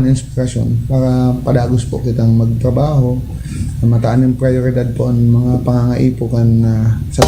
inspirasyon para padagos po kitang magtrabaho, mataan yung prioridad po ang mga pangangaipukan sa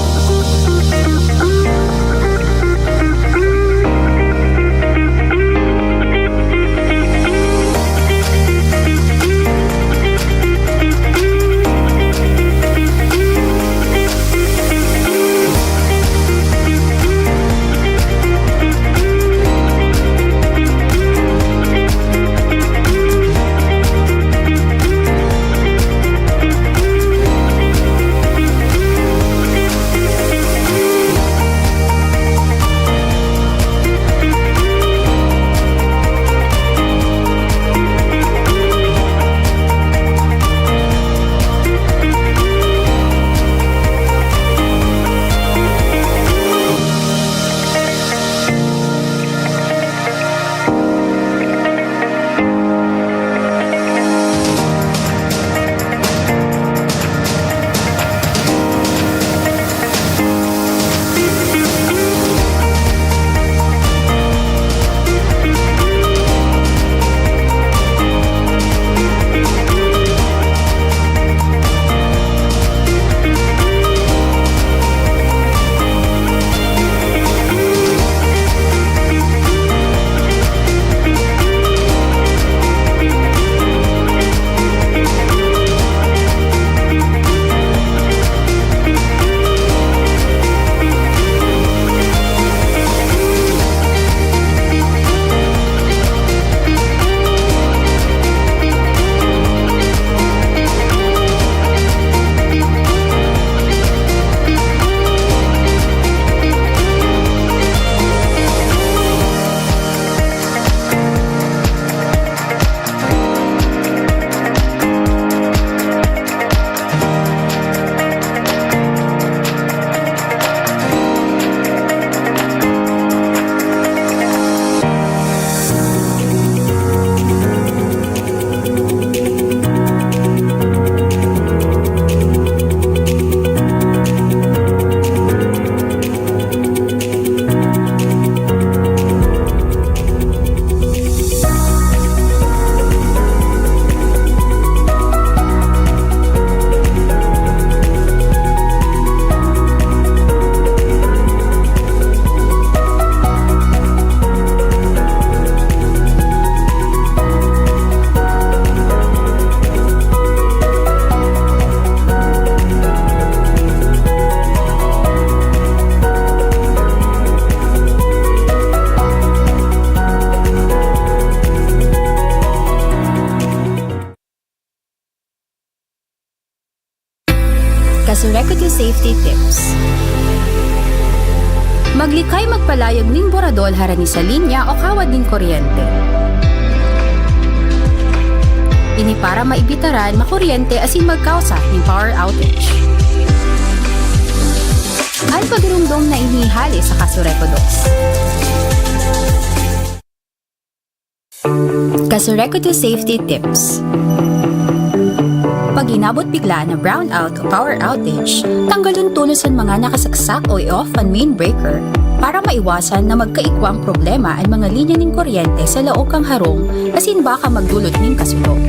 Kasureco to Safety Tips. Maglikay magpalayag ning boradol harani sa linya o kawad ning kuryente. Ini para maibitaran makuryente asin magkausa ning power outage. Ang pagrumdong na inihali sa Kasureco 2. Kasureco to Safety Tips. Pag inabot bigla na brownout o power outage, tanggalon tulos ang mga nakasaksak o i-off ang main breaker para maiwasan na magkaikwa ang problema ang mga linya ng kuryente sa laok kang harong asin baka magdulot ng kasulok.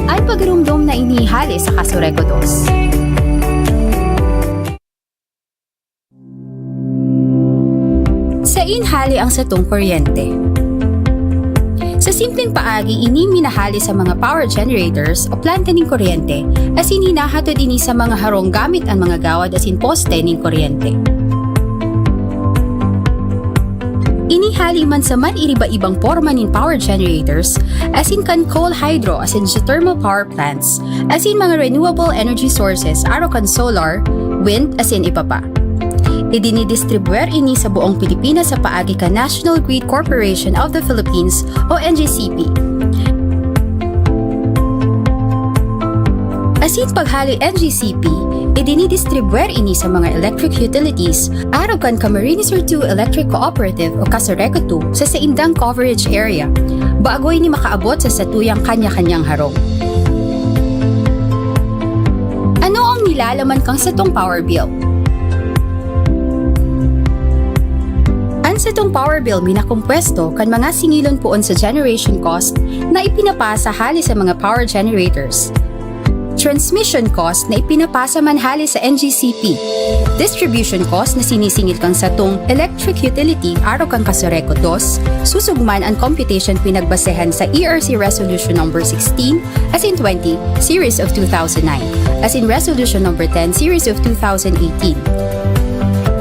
Ay pagrumdom na inihali sa Kasureco 2. Sa inhali ang satong kuryente. Sa simpleng paagi, ini minahali sa mga power generators o planta ng kuryente asin hinahatod ini sa mga harong gamit ang mga gawad asin poste ng kuryente. Inihali man sa man iriba-ibang porma ng power generators asin kan coal hydro asin geothermal power plants asin mga renewable energy sources aro kan solar, wind asin iba pa. Idinidistribuer ini sa buong Pilipinas sa paagi ka National Grid Corporation of the Philippines o NGCP. Asin paghali NGCP, idinidistribuer ini sa mga electric utilities araw kan Camarines Sur 2 Electric Cooperative o Kasureco 2 sa saindang coverage area, bago ini makaabot sa satuyang kanya-kanyang harong. Ano ang nilalaman kang satong power bill? Ang sa itong power bill minakumpwesto kan mga singilon poon sa generation cost na ipinapasa hali sa mga power generators. Transmission cost na ipinapasa man hali sa NGCP. Distribution cost na sinisingil kang sa tong electric utility araw kang kasureko 2, susugman ang computation pinagbasehan sa ERC Resolution number 16 as in 20 series of 2009 as in Resolution number 10 series of 2018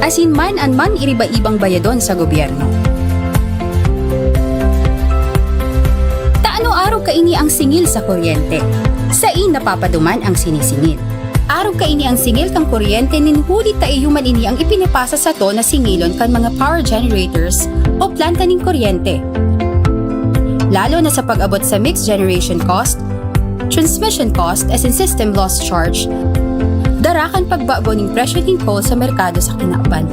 as in man iriba-ibang bayadon sa gobyerno. Taano araw kaini ang singil sa kuryente? Sa napapaduman ang sinisingil. Araw kaini ang singil kang kuryente ninhuli taiyuman ini ang ipinapasa sa to na singilon kan mga power generators o planta ning kuryente. Lalo na sa pag-abot sa mixed generation cost, transmission cost as in system loss charge, darakan pagbago ning presyo ning coal sa merkado sa kinauban.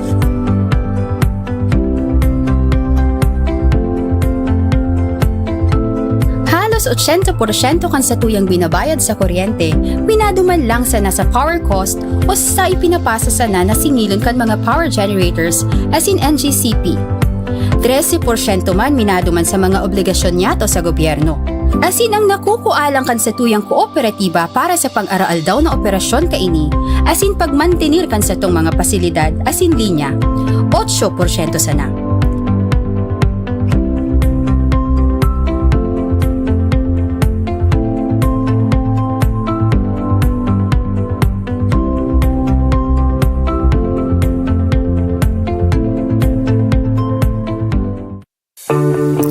Halos 80% kan sa tuyang binabayad sa kuryente, minaduman lang sa nasa power cost o sa ipinapasa sa na singilon kan mga power generators as in NGCP. 13% man minaduman sa mga obligasyon niya to sa gobyerno. As in ang nakukualang kan sa tuyang kooperatiba para sa pang-araal daw na operasyon kaini, as in pagmantenir kan sa tong mga pasilidad as in linya, 8% sana.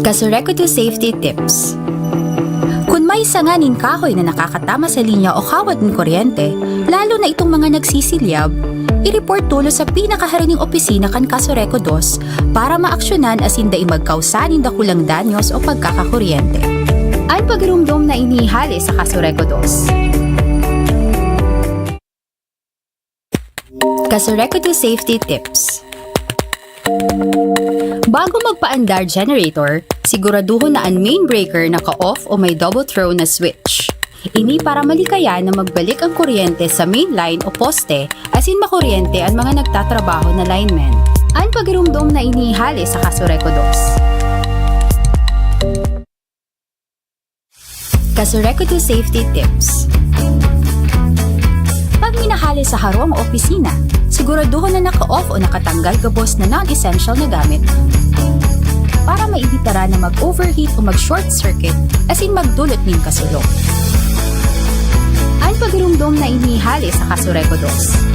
Kasureko to safety tips. Kung may sanganin kahoy na nakakatama sa linya o kawad ng kuryente, lalo na itong mga nagsisilyab, i-report tulo sa pinakaharining opisina kan Kasureko 2 para maaksyonan asin dai magkausanin da kulang danyos o pagkakakuryente. Ang pagrumdom na inihali sa Kasureko 2. Kasureko to safety tips. Bago magpaandar generator, siguraduhin na ang main breaker naka-off o may double throw na switch. Ini para malikaya na magbalik ang kuryente sa main line o poste as in makuryente ang mga nagtatrabaho na linemen. Ang pagrumdom na inihali sa Kasureko 2. Kasureko to safety tips. Pag minahali sa harong o opisina, siguraduhin na naka-off o nakatanggal gabos na non-essential na gamit para maibitara na mag-overheat o mag-short circuit as in magdulot ng kasulong. Ang pagrumdom na inihali sa Kasureko 2.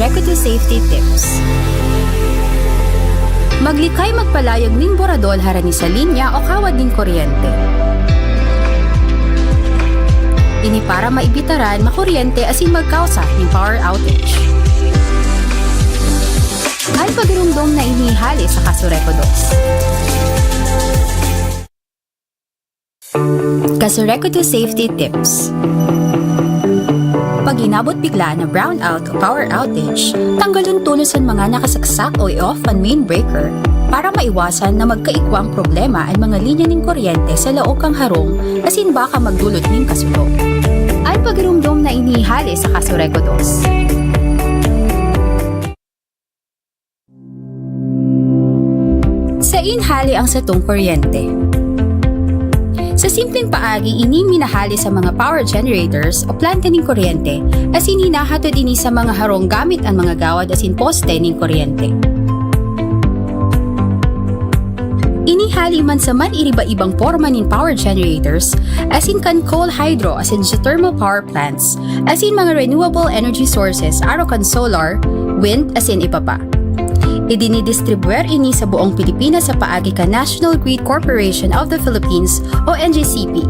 Kasureko to Safety Tips. Maglikay magpalayag ning boradol harani sa linya o kawad ning kuryente. Ini para maibitaran makuryente asin magkausa ng power outage. Ay pagirumdom na inihali sa Kasureko 2. Kasureko to Safety Tips. Pag inabot bigla na brownout o power outage, tanggalon tulosan mga nakasaksak o i-off ang main breaker para maiwasan na magkaikwang problema ang mga linya ng kuryente sa laog kang harong asin baka magdulot ng kasulog. Ay pagirumdom na inihali sa Kasureko 2. Sa inhali ang satong kuryente. Sa simpleng paagi, ini minahali sa mga power generators o planta ng kuryente as hinahatod ini sa mga harong gamit ang mga gawad asin poste ng kuryente. Inihali man sa man iriba-ibang porma ng power generators as in kan coal hydro as in geothermal power plants as in mga renewable energy sources aro kan solar, wind as in iba pa. Idinidistribuer ini sa buong Pilipinas sa paagi ka National Grid Corporation of the Philippines o NGCP.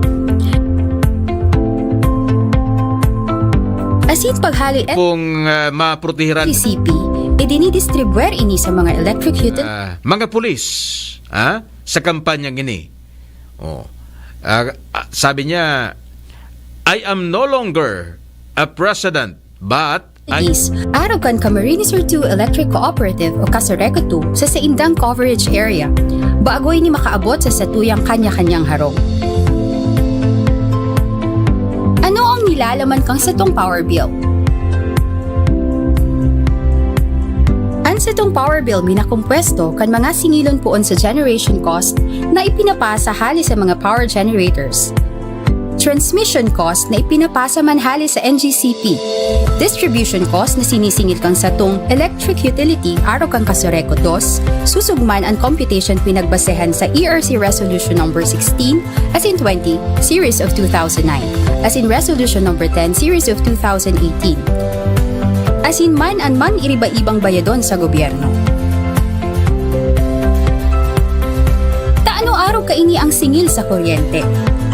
Asin paghali Kung maprotehiran NGCP, idinidistribuer ini sa mga electric utility mga pulis sa kampanyang ini. Sabi niya, I am no longer a president but araw kan Camarines Sur 2 Electric Cooperative o Kasureko 2 sa saindang coverage area, bagoy ni makaabot sa satuyang kanya-kanyang harong. Ano ang nilalaman kang satong power bill? Ang satong power bill minakumpwesto kan mga singilon poon sa generation cost na ipinapasa hali sa mga power generators, transmission cost na ipinapasa manhali sa NGCP, distribution cost na sinisingil kang satong electric utility araw kang Kasureko 2, susugman ang computation pinagbasehan sa ERC Resolution No. 16 as in 20 Series of 2009 as in Resolution No. 10 Series of 2018 as in man ang man iriba-ibang bayadon sa gobyerno. Taano araw kaini ang singil sa kuryente?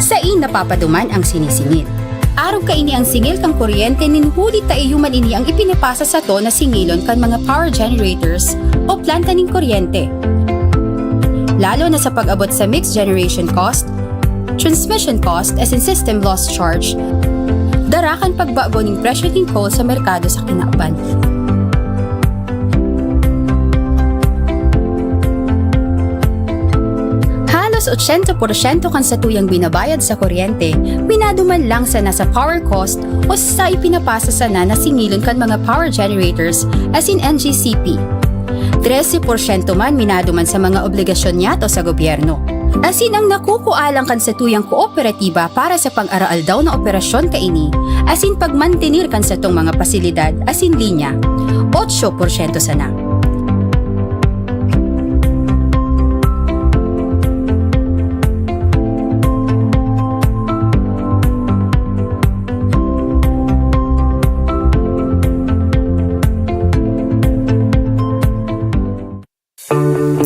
Sa napapaduman ang sinisingil. Araw kaini ang singil kang kuryente ninhuli taiyuman ini ang ipinapasa sa to na singilon kan mga power generators o planta ng kuryente. Lalo na sa pag-abot sa mixed generation cost, transmission cost as in system loss charge, darakan pagbago ng presyo ng coal sa merkado sa kinakban. Halos 80% kan sa tuyang binabayad sa kuryente, minaduman lang sa nasa power cost o sa ipinapasa sa na singilon kan mga power generators as in NGCP. 13% man minaduman sa mga obligasyon niyato sa gobyerno. As in ang nakukualang kan sa tuyang kooperatiba para sa pang-araal daw na operasyon kaini, as in pagmantenir kan sa tong mga pasilidad as in linya, 8% sana.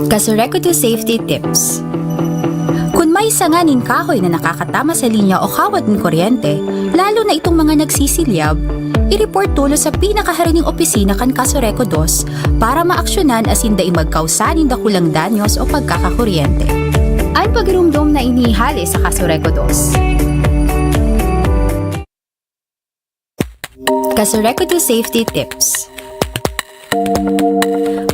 Kasureko to Safety Tips. Kung may sanganin kahoy na nakakatama sa linya o kawad ng kuryente, lalo na itong mga nagsisilyab, i-report tulo sa pinakaharining opisina kan Kasureko 2 para maaksyonan asin dai magkausanin da kulang danyos o pagkakakuryente. Ang pagirumdom na inihali sa Kasureko 2. Kasureko to Safety Tips.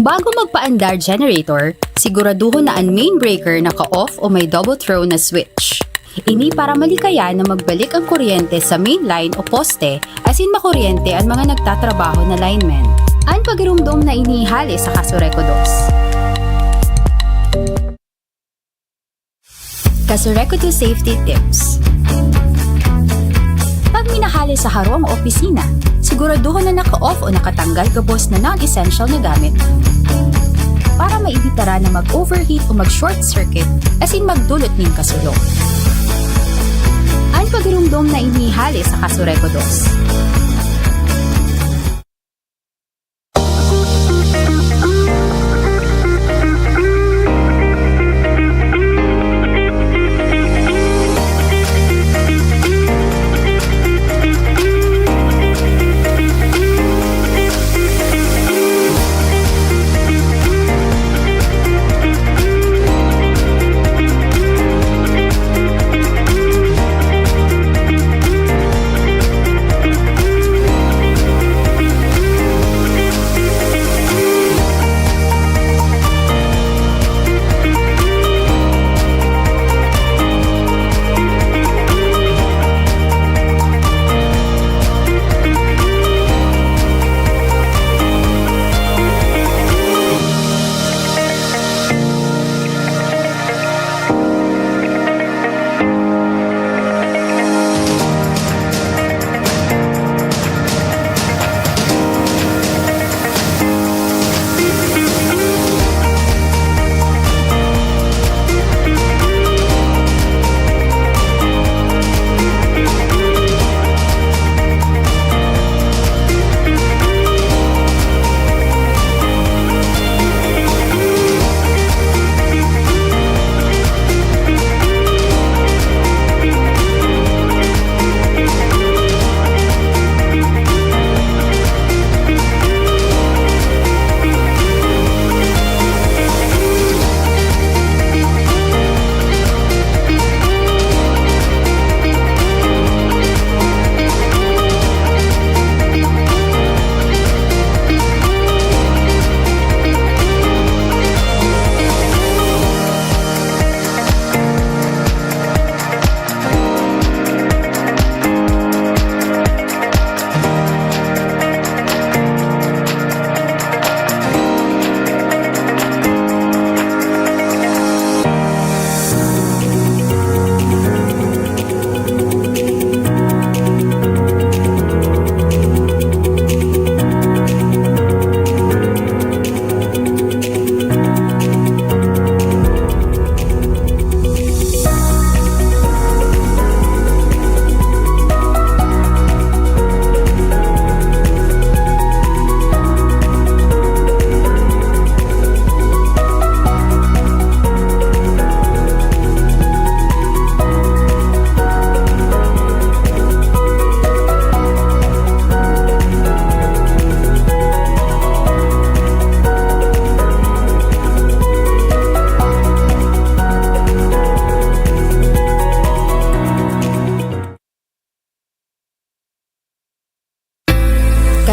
Bago magpaandar generator, siguraduhin na ang main breaker naka-off o may double throw na switch. Ini para malikaya na magbalik ang kuryente sa main line o poste asin makuryente ang mga nagtatrabaho na linemen. Ang pagirumdom na inihali sa Kasureko 2. Kasureko to Safety Tips. Pag minahali sa harong o opisina, siguraduhin na naka-off o nakatanggal gabos na non-essential na gamit para maibitara na mag-overheat o mag-short circuit asin magdulot ng kasulong. Ang pagirumdom na inihali sa Kasureko 2.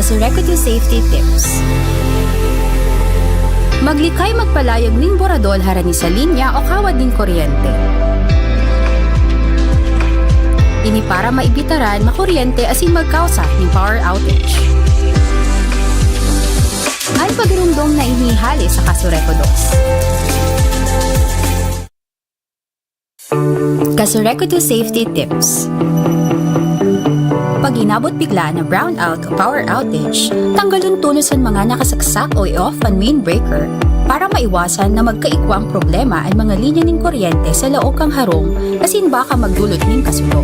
Kasureco 2 Safety Tips. Maglikay magpalayag ning boradol harani sa linya o kawad ning kuryente. Ini para maibitaran makuryente asin magkausa ning power outage. Ang pagrumdong na inihali sa Kasureco 2. Kasureco 2 Safety Tips. Pag inabot bigla na brownout o power outage, tanggalon tulos ang mga nakasaksak o i-off ang main breaker para maiwasan na magkaikwang problema ang mga linya ng kuryente sa laok kang harong asin baka magdulot ng kasulo.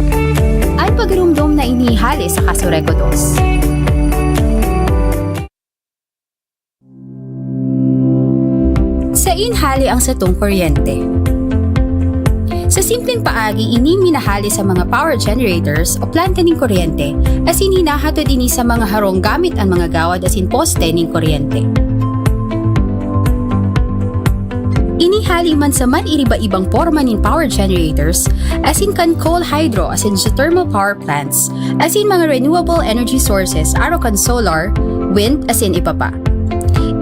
Ang pagrumdom na inihali sa Kasureco 2. Sa inhali ang satong kuryente. Sa simpleng paagi, ini minahali sa mga power generators o planta ng kuryente asin hinahatod ini sa mga harong gamit ang mga gawad asin poste ng kuryente. Inihali man sa man iriba-ibang porma ng power generators asin kan coal hydro asin geothermal power plants asin mga renewable energy sources aro kan solar, wind asin iba pa.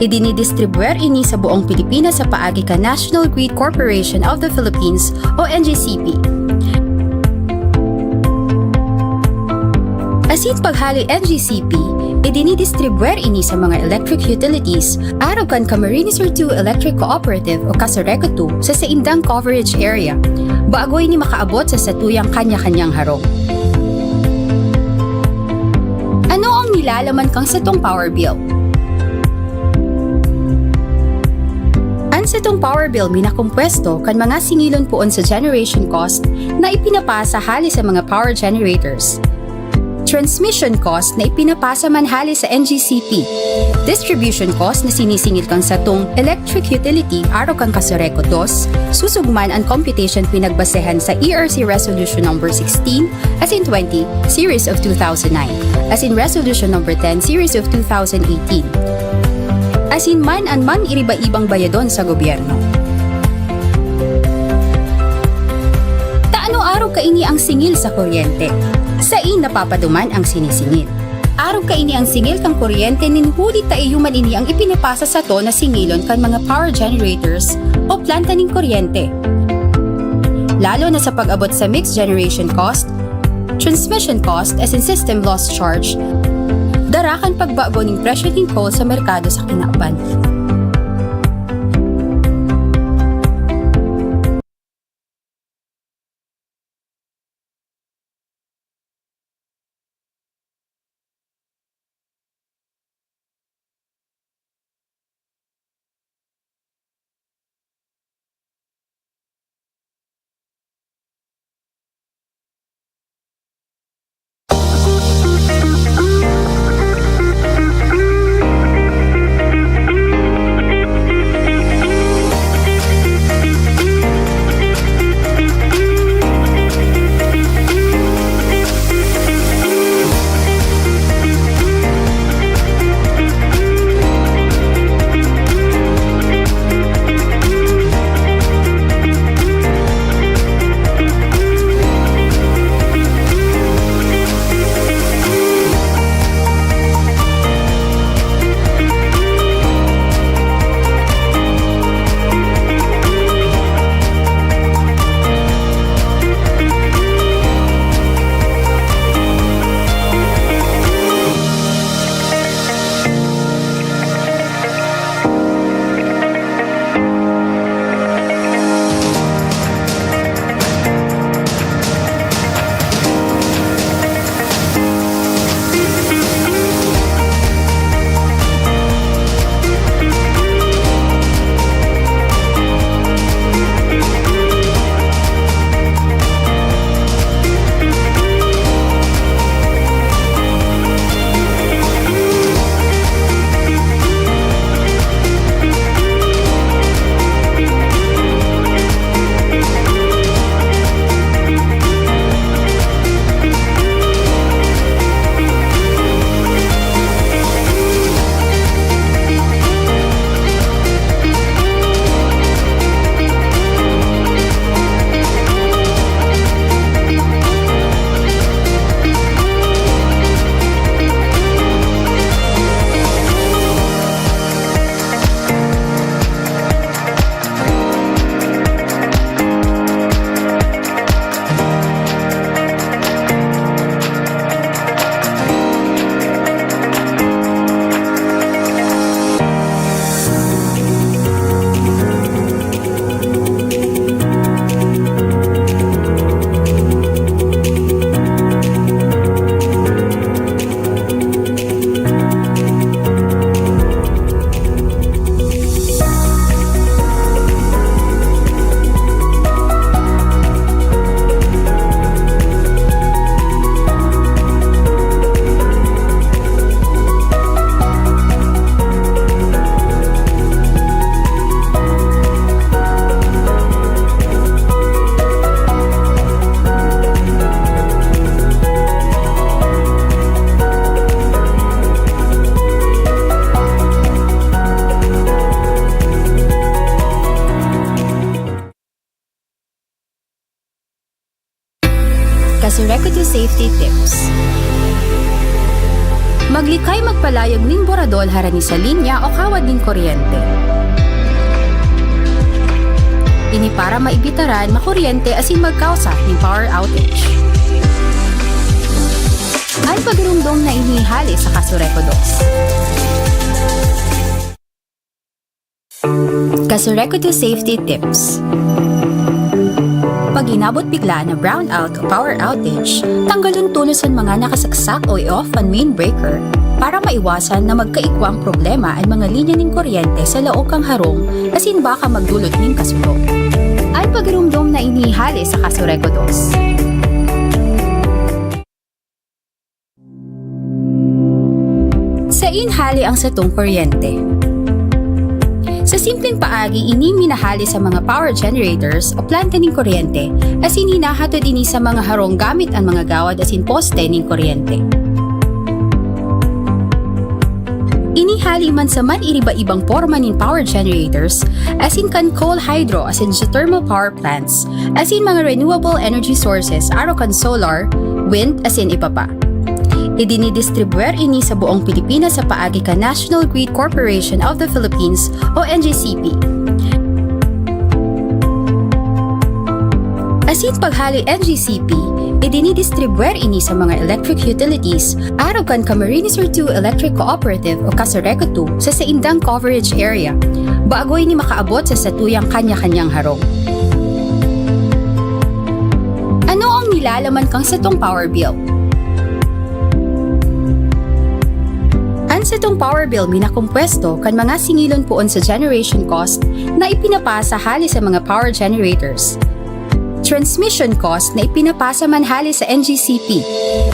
Idinidistribuer ini sa buong Pilipinas sa paagi ka National Grid Corporation of the Philippines o NGCP. Asin paghali NGCP, idinidistribuer ini sa mga electric utilities araw kan Camarines Sur 2 Electric Cooperative o Kasureco 2 sa saindang coverage area, bago ini makaabot sa satuyang kanya-kanyang harong. Ano ang nilalaman kang satong power bill? Sa itong power bill minakumpwesto kan mga singilon poon sa generation cost na ipinapasa hali sa mga power generators. Transmission cost na ipinapasa man hali sa NGCP. Distribution cost na sinisingil kang satong electric utility araw kang Kasureco 2, susugman ang computation pinagbasehan sa ERC Resolution No. 16 as in 20 Series of 2009 as in Resolution No. 10 Series of 2018. Asin man ang man iriba-ibang bayadon sa gobyerno. Taano araw kaini ang singil sa kuryente? Sa napapaduman ang sinisingil. Araw kaini ang singil kang kuryente nin huli taiyuman ini ang ipinapasa sa to na singilon kan mga power generators o planta ning kuryente. Lalo na sa pag-abot sa mixed generation cost, transmission cost as in system loss charge, darakan pagbago ng presyo ng coal sa merkado sa kinakban. Kasureco to Safety Tips. Maglikay magpalayag ning boradol harani sa linya o kawad ning kuryente. Ini para maibitaran makuryente asin magkausa ning power outage. Ang pagrumdong na inihali sa Kasureco 2. Kasureco to Safety Tips. Pag inabot bigla na brownout o power outage, tanggalon tulos ang mga nakasaksak o i-off ang main breaker para maiwasan na magkaikwang problema ang mga linya ng kuryente sa laog kang harong asin baka magdulot ng kasulok. Ang pagrumdom na inihali sa Kasureco 2. Sa inhali ang satong kuryente. Sa simpleng paagi, ini minahali sa mga power generators o planta ng kuryente as hinahatod ini sa mga harong gamit ang mga gawad asin poste ng kuryente. Inihali man sa man iriba-ibang porma ng power generators as in kan coal hydro as in geothermal power plants as in mga renewable energy sources aro kan solar, wind as in iba pa. Idinidistribuer ini sa buong Pilipinas sa paagi ka National Grid Corporation of the Philippines o NGCP. Asin paghali NGCP, idinidistribuer ini sa mga electric utilities araw kan Camarines Sur 2 Electric Cooperative o Kasureco 2 sa saindang coverage area, bago ini makaabot sa satuyang kanya-kanyang harong. Ano ang nilalaman kang satong power bill? Sa itong power bill minakumpwesto kan mga singilon poon sa generation cost na ipinapasa hali sa mga power generators. Transmission cost na ipinapasa man hali sa NGCP.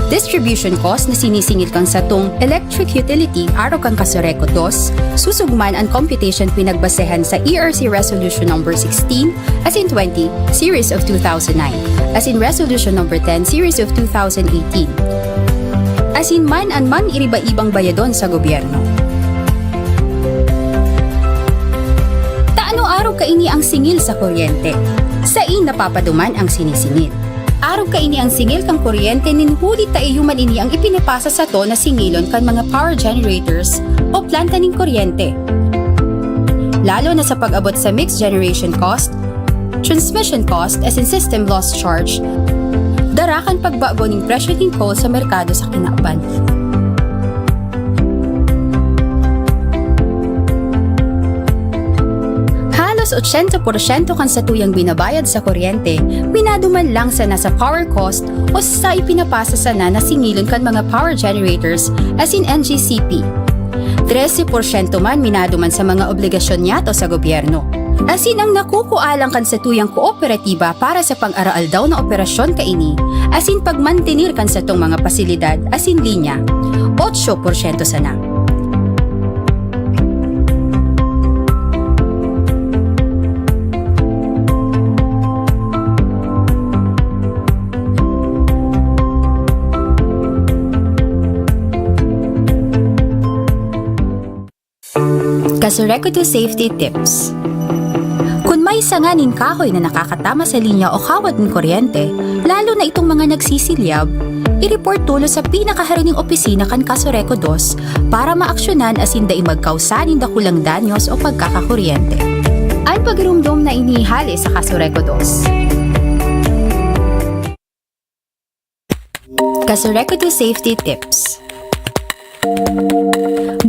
Distribution cost na sinisingil kang satong electric utility araw kang Kasureco 2, susugman ang computation pinagbasehan sa ERC Resolution No. 16 as in 20 Series of 2009 as in Resolution No. 10 Series of 2018. Asin man iriba-ibang bayadon sa gobyerno. Taano araw kaini ang singil sa kuryente? Sa napapaduman ang sinisingil. Araw kaini ang singil kang kuryente ninhuli taiyuman ini ang ipinapasa sa to na singilon kan mga power generators o planta ning kuryente. Lalo na sa pag-abot sa mixed generation cost, transmission cost as in system loss charge, darakan pagbago ng presyo ng coal sa merkado sa kinauban. Halos 80% kan sa tuyang binabayad sa kuryente, minaduman lang sa nasa power cost o sa ipinapasa sa na singilon kan mga power generators as in NGCP. 13% man minaduman sa mga obligasyon niyato sa gobyerno. Asin ang nakukualang kan sa tuyang kooperatiba para sa pang-araal daw na operasyon kaini, asin pagmantenir kan sa tong mga pasilidad asin linya, 8% sana. Kasureco to Safety Tips. Kung may sanganin kahoy na nakakatama sa linya o kawad ng kuryente, lalo na itong mga nagsisilyab, i-report tulo sa pinakaharuning opisina kan Kasureco 2 para maaksyonan asin dai magkausanin dakulang danyos o pagkakakuryente. Ang pagrumdom na inihali sa Kasureco 2. Kasureco 2 Safety Tips.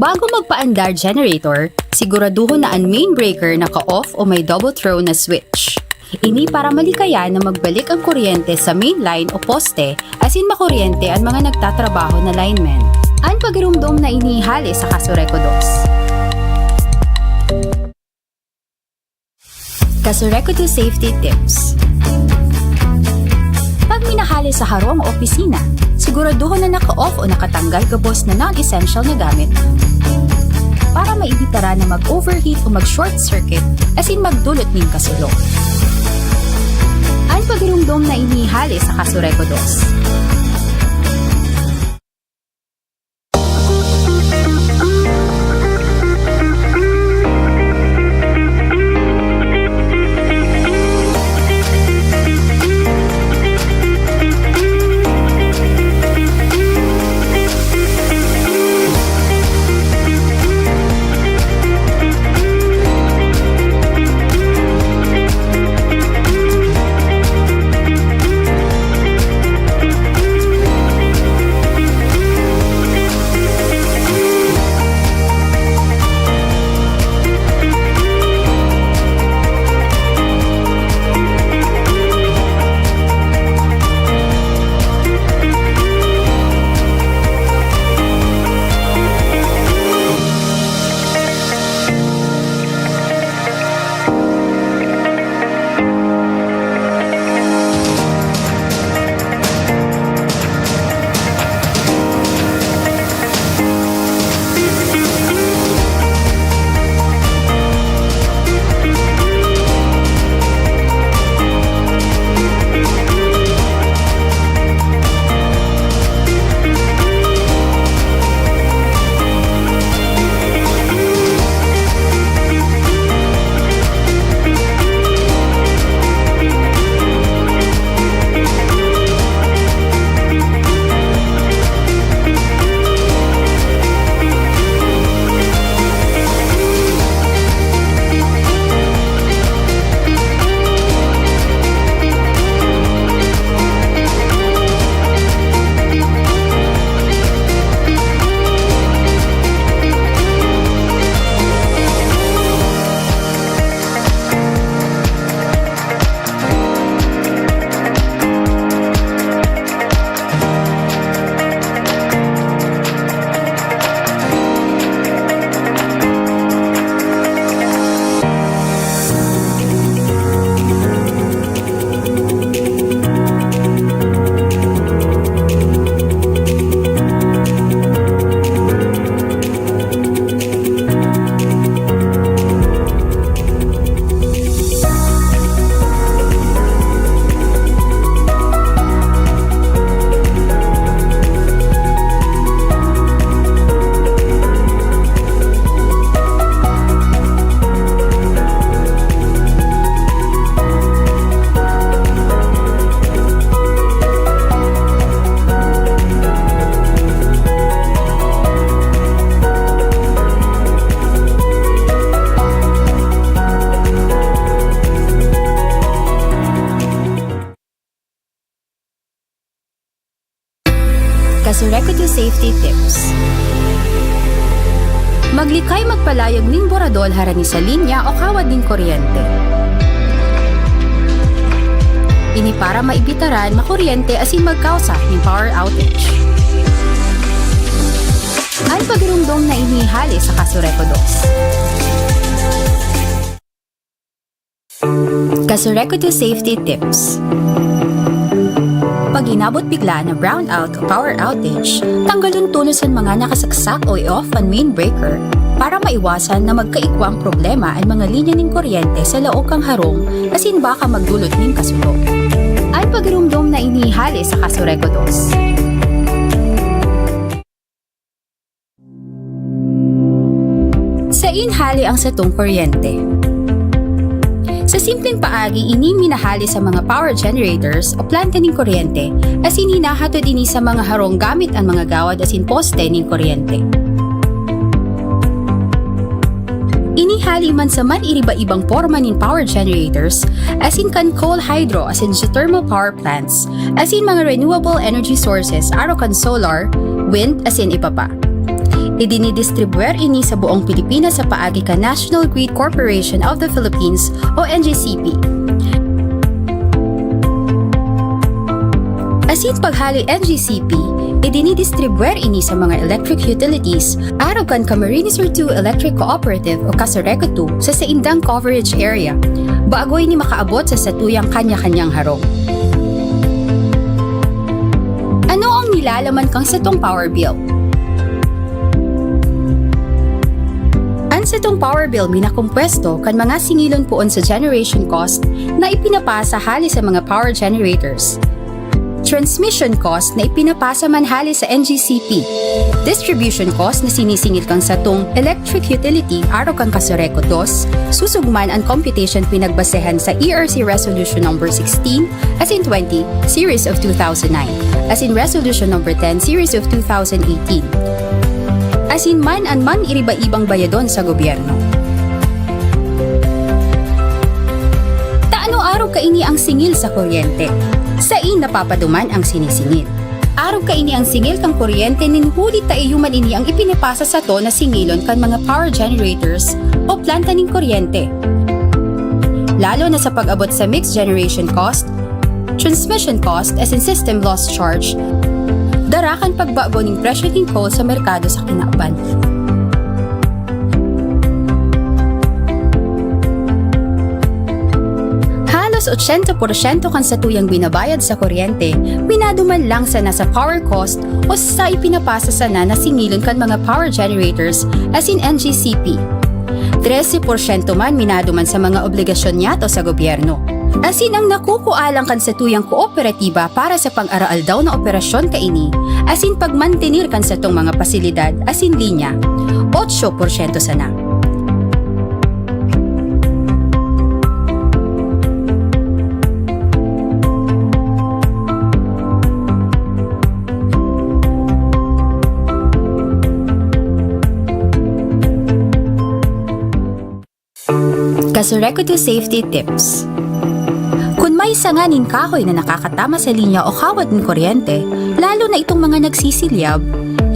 Bago magpaandar generator, siguraduhin na ang main breaker naka-off o may double throw na switch. Ini para malikayan na magbalik ang kuryente sa main line o poste asin makuryente ang mga nagtatrabaho na linemen. Ang pagrumdom na inihali sa Kasureco 2. Kasureco 2 Safety Tips. Pag minahali sa harong o opisina, siguraduhin na naka-off o nakatanggal gabos na non-essential na gamit para maibitara na mag-overheat o mag-short circuit asin magdulot ng kasulok. Ang pagrumdom na inihali sa Kasureco 2. Kasureco to Safety Tips. Maglikay magpalayag ning boradol harani sa linya o kawad ning kuryente. Ini para maibitaran makuryente asin magkausa ng power outage. Ang pagirumdom na inihali sa Kasureco 2. Kasureco to Safety Tips. Pag inabot bigla na brownout o power outage, tanggalon tulos ang mga nakasaksak o i-off ang main breaker para maiwasan na magkaigwang problema ang mga linya ng kuryente sa laog kang harong asin baka magdulot ng kasulo. Ang pagirumdom na inihali sa Kasureco 2. Sa inhali ang satong kuryente. Sa simpleng paagi, ini minahali sa mga power generators o planta ng kuryente asin hinahatod ini sa mga harong gamit ang mga gawad asin poste ng kuryente. Inihali man sa man iriba-ibang porma ng power generators asin kan coal hydro asin geothermal power plants asin mga renewable energy sources aro kan solar, wind asin iba pa. Idinidistribuer ini sa buong Pilipinas sa paagi ka National Grid Corporation of the Philippines o NGCP. Asin paghali NGCP, idinidistribuer ini sa mga electric utilities araw kan Camarines Sur 2 Electric Cooperative o Kasureco 2 sa saindang coverage area, bago ini makaabot sa satuyang kanya-kanyang harong. Ano ang nilalaman kang satong power bill? Sa itong power bill minakumpwesto kan mga singilon poon sa generation cost na ipinapasa hali sa mga power generators. Transmission cost na ipinapasa man hali sa NGCP. Distribution cost na sinisingil kang sa itong electric utility araw kang Kasureco 2, susugman ang computation pinagbasehan sa ERC Resolution No. 16 as in 20 Series of 2009 as in Resolution No. 10 Series of 2018. Asin man an man iriba-ibang bayadon sa gobyerno. Taano araw kaini ang singil sa kuryente? Sa napapaduman ang sinisingil. Araw kaini ang singil kang kuryente nin huli taiyuman ini ang ipinapasa sa to na singilon kan mga power generators o planta ning kuryente. Lalo na sa pag-abot sa mixed generation cost, transmission cost as in system loss charge, darakan pagbago ng presyo ng coal sa merkado sa kinauban. Halos 80% kan sa tuyang binabayad sa kuryente, minaduman lang sa nasa power cost o sa ipinapasa sa na singilon kan mga power generators as in NGCP. 13% man minaduman sa mga obligasyon niyato sa gobyerno. Asin ang nakukualang kan sa tuyang kooperatiba para sa pang-araal daw na operasyon kaini, asin pagmantenir kan sa tong mga pasilidad asin linya, 8% sana. Kasureco to Safety Tips. Kung may sanganin kahoy na nakakatama sa linya o kawad ng kuryente, lalo na itong mga nagsisilyab,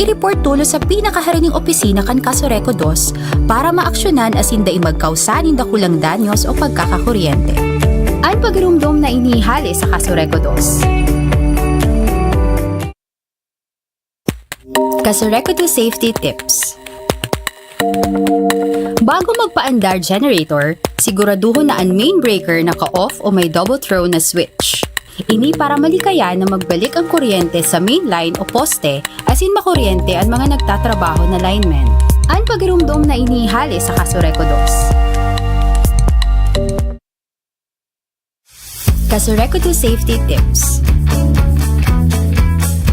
i-report tulo sa pinakaharining opisina kan Kasureco 2 para maaksyonan asin daing magkausanin da kulang danyos o pagkakakuryente. Ang pagirumdom na inihali sa Kasureco 2. Kasureco to Safety Tips. Bago magpaandar generator, siguraduhin na ang main breaker naka-off o may double throw na switch. Ini para malikaya na magbalik ang kuryente sa main line o poste asin makuryente ang mga nagtatrabaho na linemen. Ang pagirumdom na inihali sa Kasureco 2. Kasureco to Safety Tips.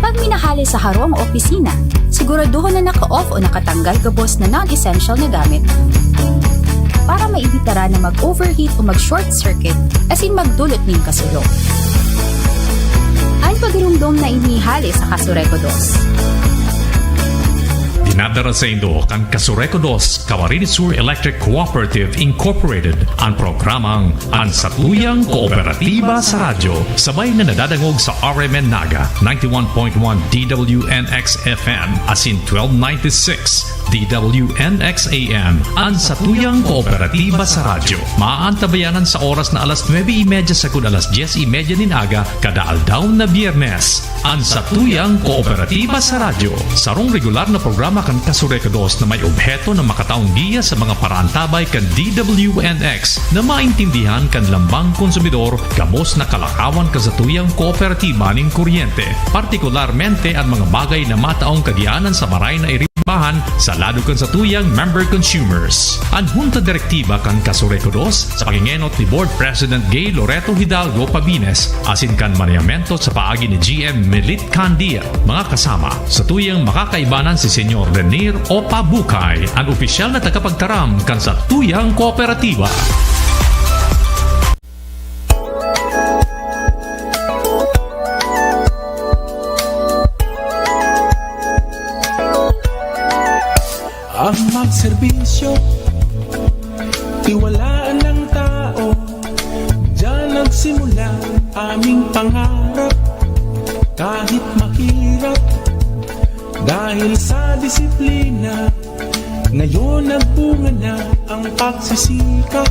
Pag minahali sa harong o opisina, siguraduhin na naka-off o nakatanggal gabos na non-essential na gamit para maibitara na mag-overheat o mag-short circuit asin magdulot ng kasulo. Ang pagirumdom na inihali sa Kasureco 2. Dinadara sa Indo kan Kasureco 2 Camarines Sur Electric Cooperative Incorporated ang programang Ang Satuyang Kooperatiba sa Radyo. Sabay na nadadangog sa RMN Naga 91.1 DWNX FM asin 1296 DWNX AM. Ang Satuyang Kooperatiba sa Radyo. Maantabayanan sa oras na alas 9:30 sagud alas 10:30 nin aga kada aldaw na Biyernes. Ang Satuyang Kooperatiba sa Radyo. Sarong regular na programa kan Kasureco 2 na may obheto na makataong giya sa mga paraantabay kan DWNX na maintindihan kan lambang konsumidor gamos na kalakawan kasatuyang kooperatiba ning kuryente. Partikularmente ang mga bagay na mataong kagianan sa maray na iribahan sa lado kan satuyang member consumers. Ang Junta Direktiba kan Kasureco 2 sa pagingenot ni Board President Gay Loreto Hidalgo Pabines asin kan manayamento sa paagi ni GM Melit Candia. Mga kasama, sa tuyang makakaibanan si Senyor Renier Opa Bukay, ang opisyal na tagapagtaram kan sa tuyang kooperatiba. Ang magserbisyo, tiwalaan ng tao, diyan nagsimula aming pangarap. Kahit mahirap, dahil sa disiplina, ngayon nagbunga na ang pagsisikap.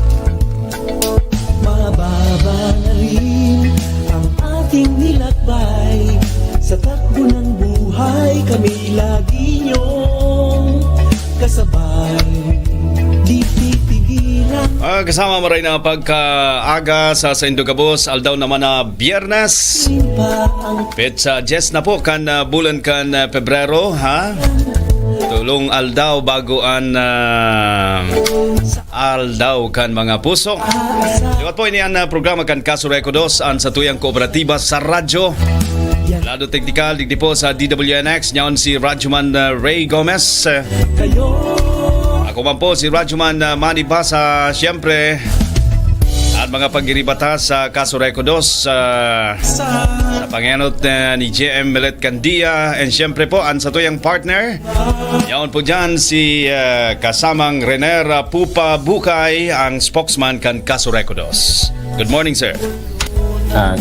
Mababa na rin ang ating nilakbay. Sa takbo ng buhay, kami lagi niyong kasabay. Di titigilan. Kasama mo rin ang pagkaaga sa Saindo Gabos, aldaw naman na Biyernes. Pa ang Petsa 10 na po kan bulan kan Pebrero, ha? Tulong aldaw bagoan aldaw kan mga puso. Liwat po ini ang programa kan Kasureco 2 ang satuyang kooperatiba sa radyo. Lado teknikal digdi po sa DWNX nyaon si Radyoman Ray Gomez. kayo. Ako man po si Radyoman Manny Basa, siyempre. At mga pagiribata sa Kasureco 2 sa pangenot ni JM Melet Candia, and siyempre po ang satuyang partner. Yaon po dyan si kasamang Renier Pupa Bukay, ang spokesman kan Kasureco 2. Good morning, sir.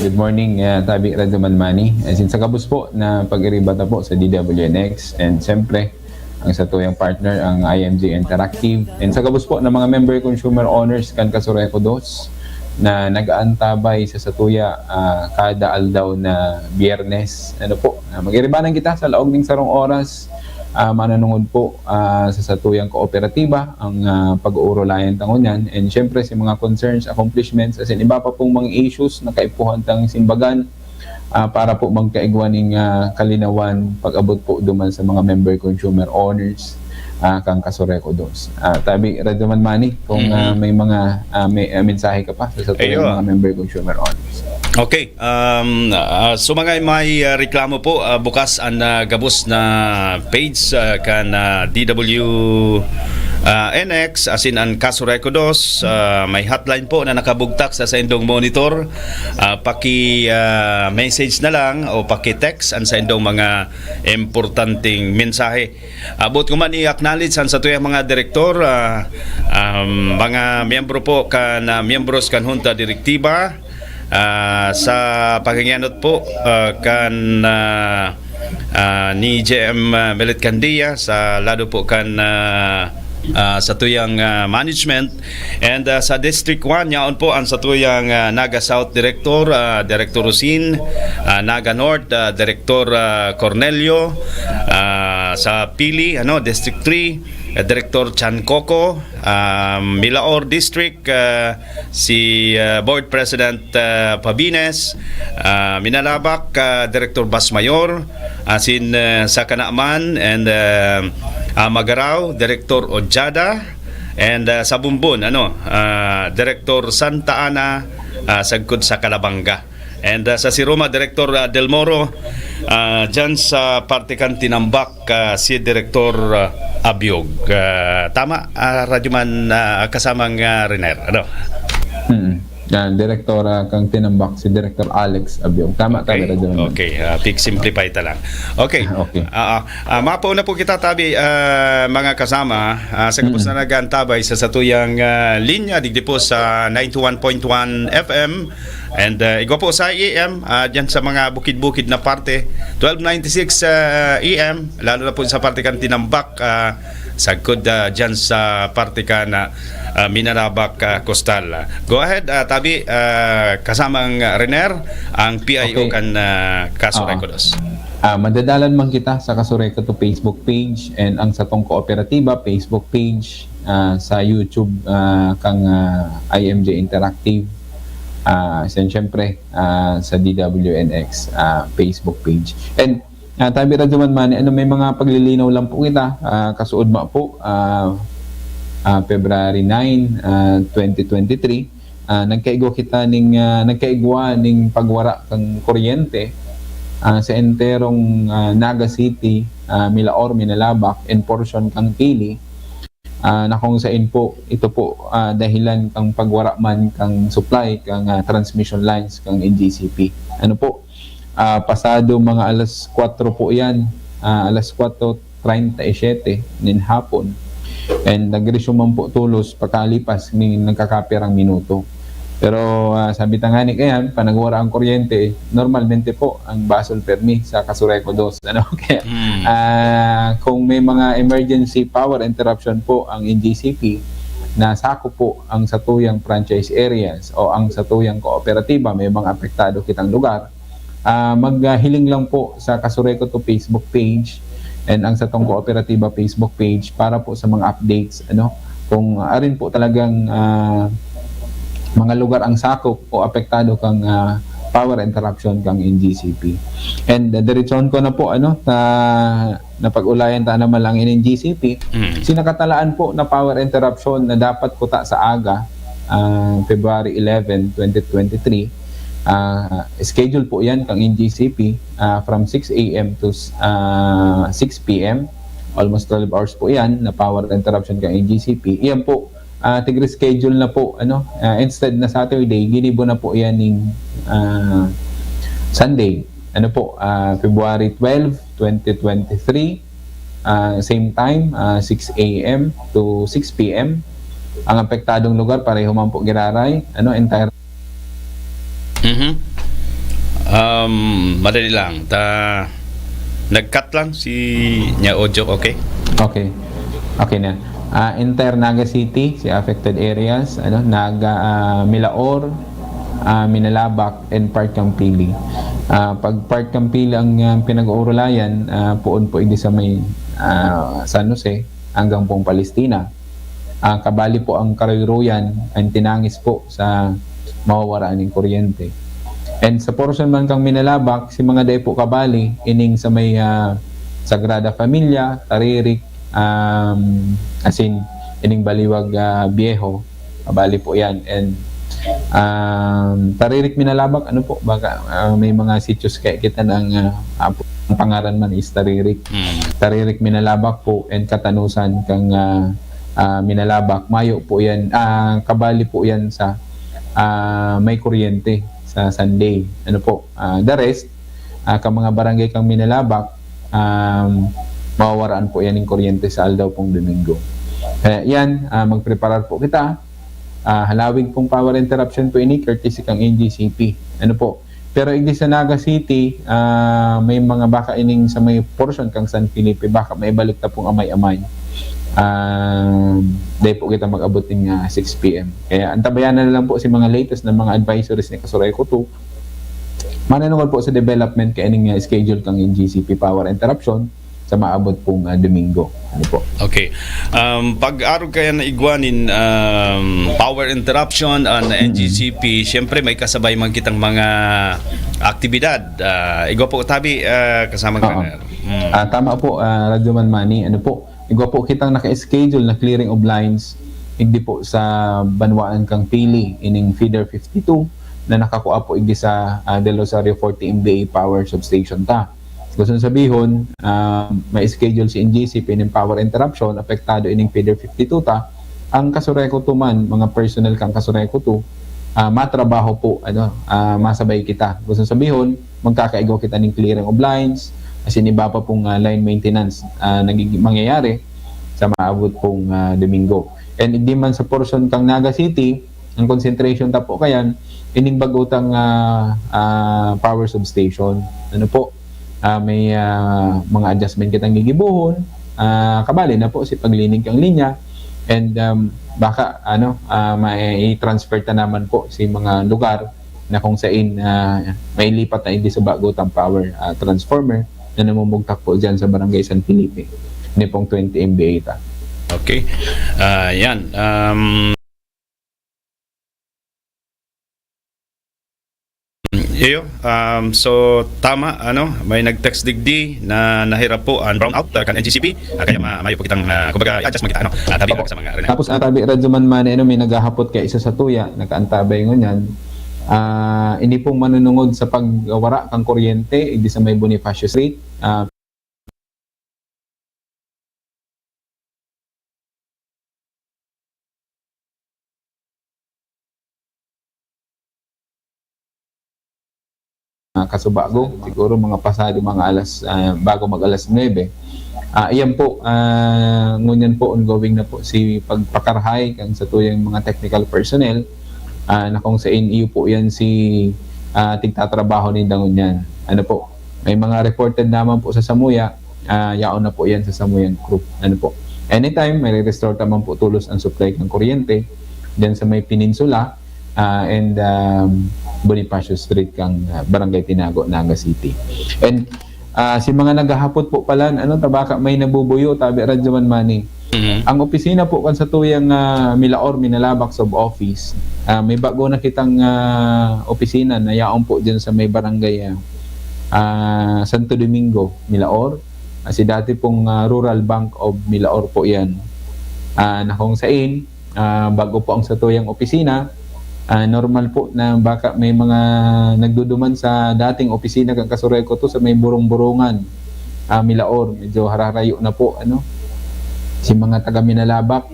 Good morning, Tabi Radyoman Manny. Since sa kabus po na pag-iribata po sa DWNX, and siyempre ang satuyang partner ang IMG Interactive, and sa kabus po ng mga member consumer owners kan Kasureco 2 na nag-aantabay sa satuya kada aldaw na Biyernes. Ano po, mag-iribanan kita sa laog ng sarong oras, mananungod po sa satuyang kooperatiba ang pag-uurolayan tangon yan, and syempre si mga concerns, accomplishments, as in iba pa pong mga issues na kaipuhan tang simbagan para po magkaigwaning kalinawan pag-abot po duman sa mga member consumer owners kang Kasureco 2. Tabi Radyoman Manny, kung may mga may mensahe ka pa sa satuyang mga member consumer owners. Okay, so mga may reklamo po, bukas ang gabos na page kan DWNX asin ang Kasureco 2, may hotline po na nakabugtak sa Saindong Monitor. Paki-message na lang o paki-text ang Saindong mga importanteng mensahe. Abot ko man i-acknowledge ang satuyang mga direktor, mga miyembro po kan miyembros kan Junta Direktiba, sa paghinganot po kan ni JM Melit Candia, sa lado po kan sa tuyang management, and sa District 1 yaon po ang sa tuyang Naga South Director, Director Rosin, Naga North, Director Cornelio, sa Pili, District 3, Director Chan Coco, Milaor District, si Board President Pabines, Minalabak, Director Basmayor, asin sa Kanaaman, and Magaraw, Director Ojada, and sa Bumbon, Director Santa Ana, sagkod sa Calabanga. And sa Siroma, Director Del Moro, dyan sa Partikan Tinambak, si Director Abiog. Tama, Radyoman, kasamang Renier. Director kang tinambak si Director Alex Abiong. Tama Okay, Tabi Radyo naman. okay. Pick simplify ta lang. Okay. Okay. Mapauna po kita, Tabi, mga kasama, sa kapos na nagantabay sa satuyang linya, digdi po sa 91.1 FM, and igwa po sa AM, dyan sa mga bukid-bukid na parte, 1296 AM, lalo na po sa parte kan tinambak, sagkod dyan sa parte ka na Minarabak Coastal. Go ahead, Tabi, kasamang Rener, ang PIO Okay. kan Kasurekodos. Madadalan man kita sa Kasureko to Facebook page and ang Satong Kooperatiba Facebook page, sa YouTube kang IMJ Interactive, syempre sa DWNX Facebook page. And Tabi Radyoman Mani, may mga paglilinaw lang po kita, kasuod ma po, February 9, 2023, nagkaigwa kita nagkaigwa ning pagwara kang kuryente sa enterong Naga City, Milaor, Minalabak, and portion kang Pili, na kung saan po ito po dahilan kang pagwara man kang supply kang transmission lines kang NGCP. Ano po, pasado mga alas 4 po yan, alas 4:37 nin hapon, and nagresuman po tulos pagkalipas ng nagkakapirang minuto. Pero sabi tangani kayan, panagwara ang kuryente, normalmente po ang basol permi sa Kasureco 2. Ano? Kaya, kung may mga emergency power interruption po ang NGCP, na sako po ang satuyang franchise areas o ang satuyang kooperatiba, may mga apektado kitang lugar, maghiling lang po sa Kasureco to Facebook page and ang Satong Kooperatiba Facebook page para po sa mga updates, kung arin po talagang mga lugar ang sakop o apektado kang power interruption kang NGCP. And diretsyon ko na po napag-ulayan ta naman lang in NGCP, sinakatalaan po na power interruption na dapat kuta sa aga, February 11, 2023. Schedule po yan kang NGCP from 6 a.m. to 6 p.m. Almost 12 hours po yan na power interruption kang NGCP. Yan po, tigre-schedule na po, instead na Saturday, ginibo na po yan ng Sunday. February 12, 2023, same time, 6 a.m. to 6 p.m. Ang apektadong lugar, pareho man po giraray, entire. Madali lang. Nag-cut lang si Nya Ojo, okay? Okay. Okay na. Entire Naga City, si affected areas, Naga, Milaor, Minalabak, and Part Campili. Pag Part Campili ang pinag-uurulayan, poon po hindi sa may San Jose hanggang pong Palestina. Kabali po ang Karoyroyan, ang tinangis po sa mawawaraan ng kuryente. And sa portion man kang Minalabak, si mga day po kabali, ining sa may Sagrada Familia, Taririk, ining Baliwag Viejo, kabali po yan. And Taririk Minalabak, baka may mga sityos kaya kita ng ang pangaran man is Taririk. Taririk Minalabak po, and Katanusan kang Minalabak, mayo po yan, kabali po yan sa may kuryente sa Sunday. The rest, kang mga barangay kang Minalabak, mawawaraan po yan ng kuryente sa aldaw pong Domingo. Kaya yan, magpreparar po kita. Halawig pong power interruption po ini, courtesy kang NGCP. Pero hindi sa Naga City, may mga baka ining sa may portion kang San Felipe, baka may balik na pong amay-amay. Dahil po kita mag-abot ng 6 p.m. Kaya antabayan na lang po si mga latest na mga advisories ni Kasureco 2. Mananungkol po sa development kaya ning schedule kang NGCP power interruption sa maabot pong Domingo. Okay. Pag-arog kaya na igwanin power interruption on NGCP, syempre may kasabay man kitang mga aktibidad. Igwa po, Tabi, kasama ka. Tama po, Radyoman Manny. Igwa po kitang naka-schedule na clearing of lines hindi po sa Banwaan kang Pili ining feeder 52 na nakakuha po hindi sa Del Rosario 40 MVA power substation ta. Gusto sabihon, may schedule si NGCP ining power interruption apektado ining feeder 52 ta. Ang Kasureco 2 man, mga personnel kang Kasureco 2, matrabaho po, masabay kita. Gusto sabihin, magkakaigo kita ng clearing of lines, as in iba pa pong line maintenance mangyayari sa maabot pong Domingo. And hindi man sa portion kang Naga City, ang concentration ta po kayan, ining bagutang power substation. May mga adjustment kitang gigibuhon, kabali na po si paglinig kang linya, and baka mai-transfer ta naman po si mga lugar na kung saan may lipat na hindi sa bagutang power transformer na namumugtak po dyan sa Barangay San Felipe. Hindi pong 20 MVA ta. Okay. Yan. So tama, may nag-text digdi na nahirap po ang brownout kan NGCP, kaya mayo po kitang kumbaga adjust magkita tabi sa mga rin. Tapos tabi radyoman man may naghahapot kay isa sa tuya nakaantabay ngunyan. Hindi pong manunungod sa pagwara kang kuryente hindi sa may Bonifacio Street. Kasubago, siguro mga pasado mga alas bago mag alas 9. Iyan po, ngunyan po ongoing na po si pagpakarhay kang sa tuyang mga technical personnel na kung saan iyo po yan si tigtatrabaho ni Dangunyan. May mga reported naman po sa Samuya, yaon na po yan sa Samuyang group. Anytime may restore naman po tulos ang supply ng kuryente diyan sa may Peninsula and Bonifacio Street kang Barangay Tinago, Naga City. And si mga naghahapot po pala, tabaka may nabubuyo, tabi radyoman mani. Ang opisina po kan sa tuyang Milaor, Minalabak sub office, may bago na kitang opisina na yaon po dyan sa may barangay Santo Domingo, Milaor. Si dati pong Rural Bank of Milaor po yan. Na kung saan, bago po ang sa tuyang opisina, normal po na baka may mga nagduduman sa dating opisina kang Kasureko to sa may burong-burungan, Milaor, medyo hararayo na po, si mga taga Minalabak,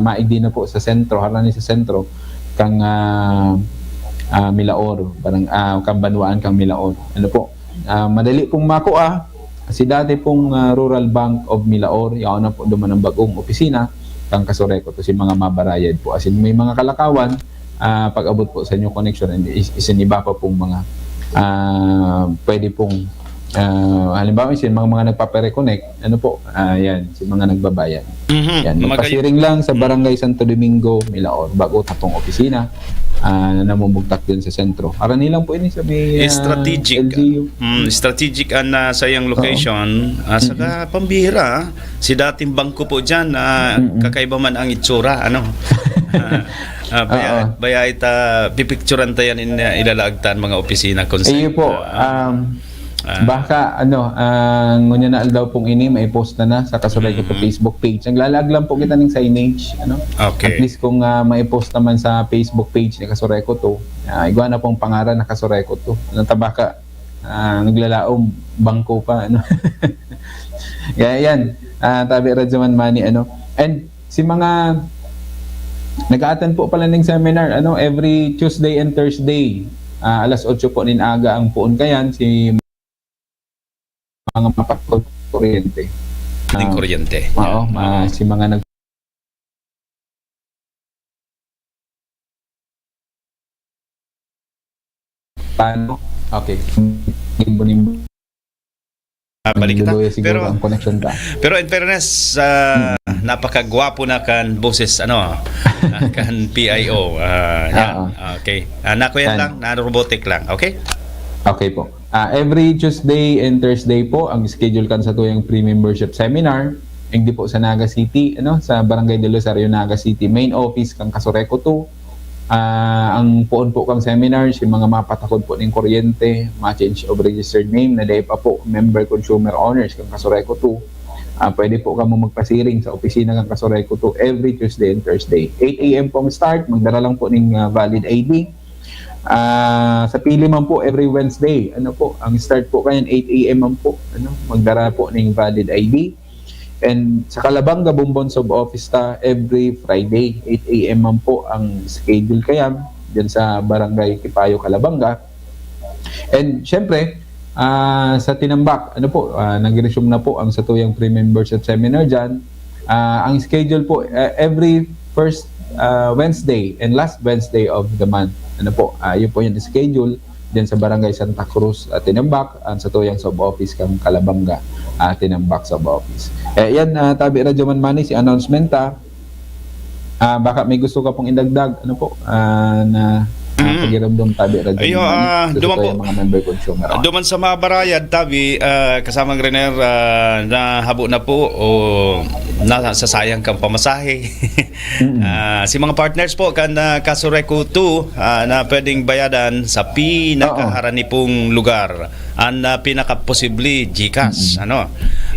maigdi na po sa sentro, harani sa sentro kang Milaor, parang kang Banwaan kang Milaor. Madali pong makuha, si dati pong Rural Bank of Milaor, yaon na po duman ang bagong opisina kang Kasureko to si mga mabarayad po, as in may mga kalakawan pag-abot po sa inyong connection and isiniba pa pong mga pwede pong halimbawa mga nagpapare-connect yan, si mga nagbabayan. Yan, magpasiring lang sa Barangay Santo Domingo, Milaor, bago tapong opisina na namumugtak din sa sentro. Arani lang po ini sa may strategic LGU. Strategic sa iyang location. Saka pambihira, si dating bangko po dyan, kakaiba man ang itsura, baya ita pipicturean tayan ilalaagtan mga opisina kung iyo po baka ngunya na daw pong ini may post na sa Kasureko to Facebook page. Naglalag lang po kita ng signage okay. At least kung may post naman sa Facebook page ni Kasureko to, igwa na pong pangalan na Kasureko to. Tabaka naglalaom bangko pa Kaya yan, tabi radyoman mani and si mga nag-a-attend po pala ng seminar every Tuesday and Thursday alas 8 po nin aga ang puon kayan si mga mapakot kuryente. Kuryente. Oo, si mga paano? Okay. Balik kita. Pero ang connection ka. Pero in fairness, napakagwapo na kan boses kan PIO. Okay. Nako yan lang, na robotic lang, okay? Okay po. Every Tuesday and Thursday po ang schedule kan sa tuyang pre-membership seminar. Hindi po sa Naga City, sa Barangay de Rosario, Naga City main office kang Kasureko 2. Ang poon po kang seminar, si mga mapatakod po ng kuryente, ma-change of registered name, na day pa po member consumer owners kang Kasureko 2. Pwede po ka mo magpasiring sa opisina kang Kasureko 2 every Tuesday and Thursday. 8 a.m. po ang start, magdala lang po ng valid ID. Sa pili man po every Wednesday, ang start po kayan 8 a.m. man po, magdala po ng valid ID. And sa Calabanga, Bumbon sub office ta every Friday 8 a.m. man po ang schedule kaya dyan sa Barangay Kipayo, Calabanga. And syempre, sa Tinambak, nag-resume na po ang satuyang pre-membership seminar dyan. Ang schedule po, every first Wednesday and last Wednesday of the month. Yun po yung schedule din sa Barangay Santa Cruz, Tinambak, ang satuyang sub-office kang Calabanga, Tinambak sub-office. Yan, Tabi Radyo Manmani, si announcement baka may gusto ka pong indagdag, na pagiramdam, Tabi Radyo Manmani, duman po, yung mga member consumer. Duman sa mga barayad, Tabi, kasamang Rener, na habo na po o nasasayang kang pamasahe. Si mga partners po kan Kasureco 2 na pwedeng bayadan sa pinakaharani pong lugar. Ang pinaka-posible GCash.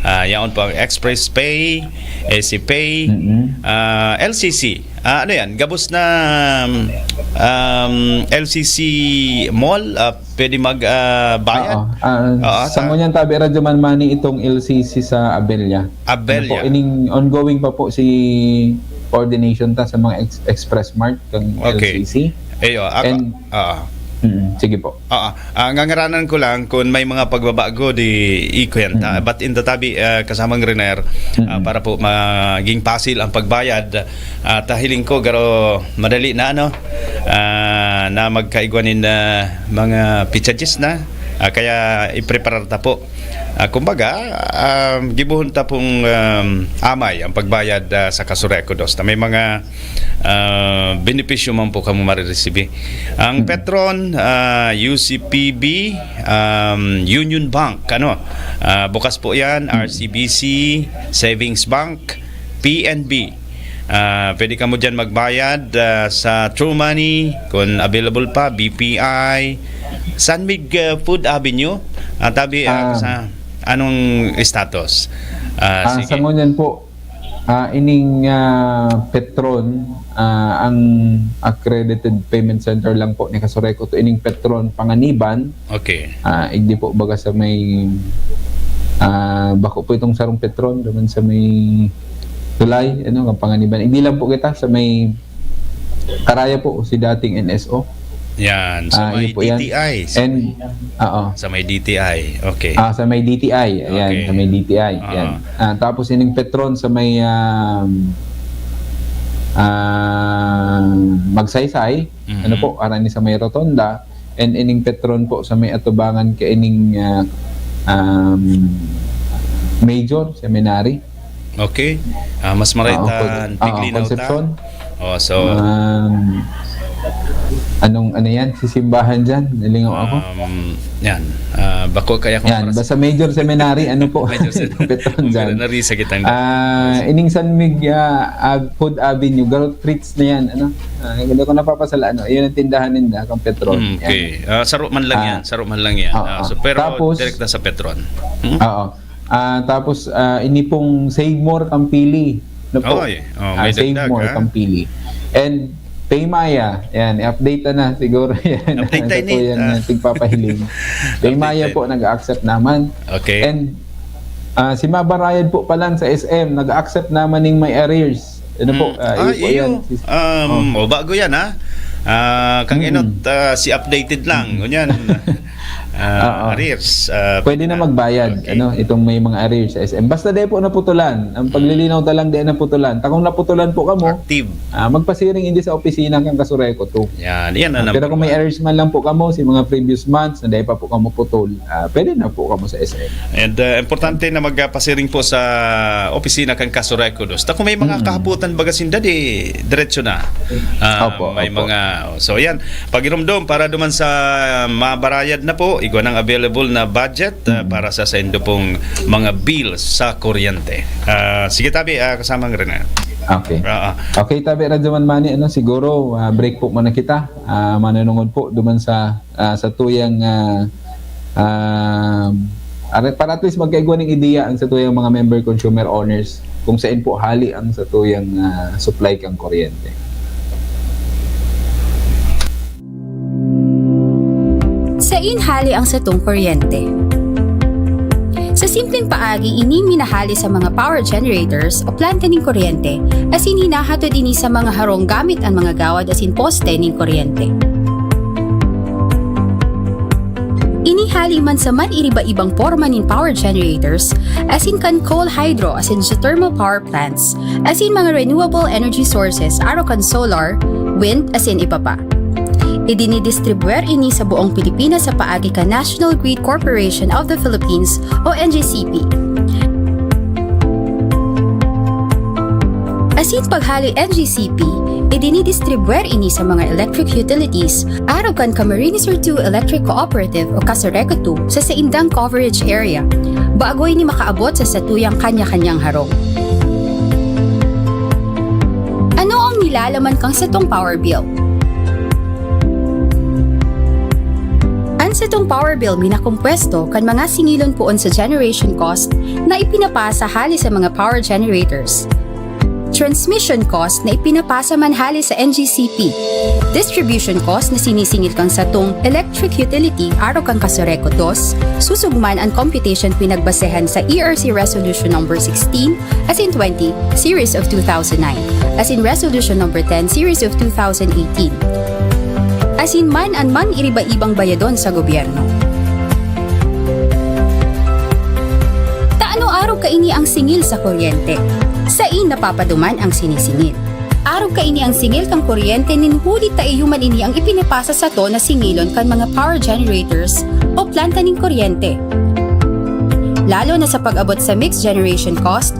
Yaon po ang Express Pay, AC Pay, LCC. Ano yan? Gabos na LCC Mall, pwede mag-bayad. Sa ngunyan, Tabi Radyo Manmani, itong LCC sa Abella. Abella. Ining ongoing pa po si coordination sa mga Express Mart kang LCC. Sige po. Ngangaranan ko lang kung may mga pagbabago di ikwenta. But in the Tabi, kasamang Rener, para po maging pasil ang pagbayad, hiling ko garo madali na na magkaigwanin na mga pitchages na. Kaya i-prepare ta po. Kumbaga, gibuhon ta pong amay ang pagbayad sa Kasureco 2. May mga benepisyo man po kamo marireceive. Ang Petron, UCPB, Union Bank, bukas po yan, RCBC, Savings Bank, PNB. Pwede ka mo dyan magbayad sa True Money, kung available pa, BPI, San Mig Food Avenue. Tabi, sa anong status? Sa ngunyan po, ining Petron, ang accredited payment center lang po ni Kasureco to ining Petron Panganiban. Okay. Hindi po baga sa may bako po itong sarong Petron naman sa may Tulay, ang Panganiban. Hindi lang po kita sa may Karaya po si dating NSO. Yan, sa may DTI. And sa may DTI. Okay. Sa may DTI. Ayan, Okay. sa may DTI. Ayan. Tapos ining Petron sa may Magsaysay, arani sa may Rotonda, and ining Petron po sa may Atubangan kay ining Major Seminary. Okay. Mas maraitan Piglinaw Concepcion. So ano yan? Sisimbahan dyan? Nilingaw ako? Yan. Bako kaya kung yan, basta Major Seminary, Major Petron dyan. Narisa kitang ining San Mig Food Avenue, Garot Treats na yan. Hindi ko napapasala. Yun ang tindahan nila, kang Petron. Okay. Saro man lang yan. So, pero tapos, direct na sa Petron. Tapos, ini pong Save More Campili. May Save dagdag, More Campili. And Paymaya, yan, i-update na siguro yan. Update tayo yan tigpapahiling. Paymaya po nag-accept naman. Okay. And si Mabarayad po palang sa SM, nag-accept naman ng may arrears. Iyo. Bago yan kang inot, si updated lang. Ganyan. Arrears. Pwede na magbayad, Okay. itong may mga arrears sa SM. Basta di po naputulan. Ang paglilinaw talang di naputulan. Kung naputulan po kamo, Active. magpasiring hindi sa opisina kang Kasureco to. Yan na Pero number kung may one. arrears man lang po kamo, si mga previous months, na di pa po kamo putol, pwede na po kamo sa SM. And importante na magpasiring po sa opisina kang Kasureco 2. Kung may mga kahaputan bagasinda, diretso na. May opo. mga... So yan, pag-irumdom para duman sa mabarayad na po, igwa ng available na budget para sa sendo pong mga bills sa kuryente. Sige Tabi, kasamang Rene. Okay. Okay, Tabi Radyo Manmani, siguro break po muna kita. Manunungod po duman sa tuyang para at least magkaigwa ng ideya ang sa tuyang mga member consumer owners kung saan po hali ang sa tuyang supply kang kuryente. Sa inhali ang satong kuryente. Sa simpleng paagi, ini minahali sa mga power generators o planta ng kuryente, as in hinahatod ini sa mga harong gamit ang mga gawad as in poste ng kuryente. Inihali man sa man iriba-ibang forma ng power generators, as in kan coal hydro, as in geothermal power plants, as in mga renewable energy sources, aro kan solar, wind, as in iba pa. Idinidistribuer ini sa buong Pilipinas sa paagi ka National Grid Corporation of the Philippines o NGCP. Asin paghali NGCP, idinidistribuer ini sa mga electric utilities araw kan Camarines Sur 2 Electric Cooperative o Casoreco 2 sa saindang coverage area, bago ini makaabot sa satuyang kanya-kanyang harong. Ano ang nilalaman kang satong power bill? Ang satong power bill minakumpwesto kan mga singilon poon sa generation cost na ipinapasa hali sa mga power generators. Transmission cost na ipinapasa man hali sa NGCP. Distribution cost na sinisingil kang satong electric utility araw kang Casoreco 2, susugman ang computation pinagbasehan sa ERC Resolution number 16 as in 20 series of 2009 as in Resolution number 10 series of 2018. As in man ang man iriba-ibang bayadon sa gobyerno. Taano araw ka ini ang singil sa kuryente? Sa napapaduman ang sinisingil. Araw ka ini ang singil kang kuryente ninhuli taiyuman ini ang ipinapasa sa to na singilon kan mga power generators o planta ng kuryente. Lalo na sa pag-abot sa mixed generation cost,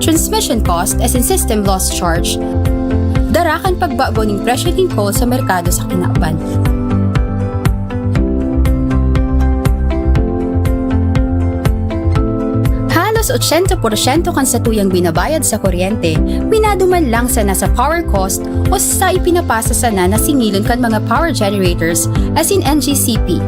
transmission cost as in system loss charge, darakan pagbago ng presyo ng coal sa merkado sa kinauban. Halos 80% kan sa tuyang binabayad sa kuryente, minaduman lang sa nasa power cost o sa ipinapasa sa na singilon kan mga power generators as in NGCP.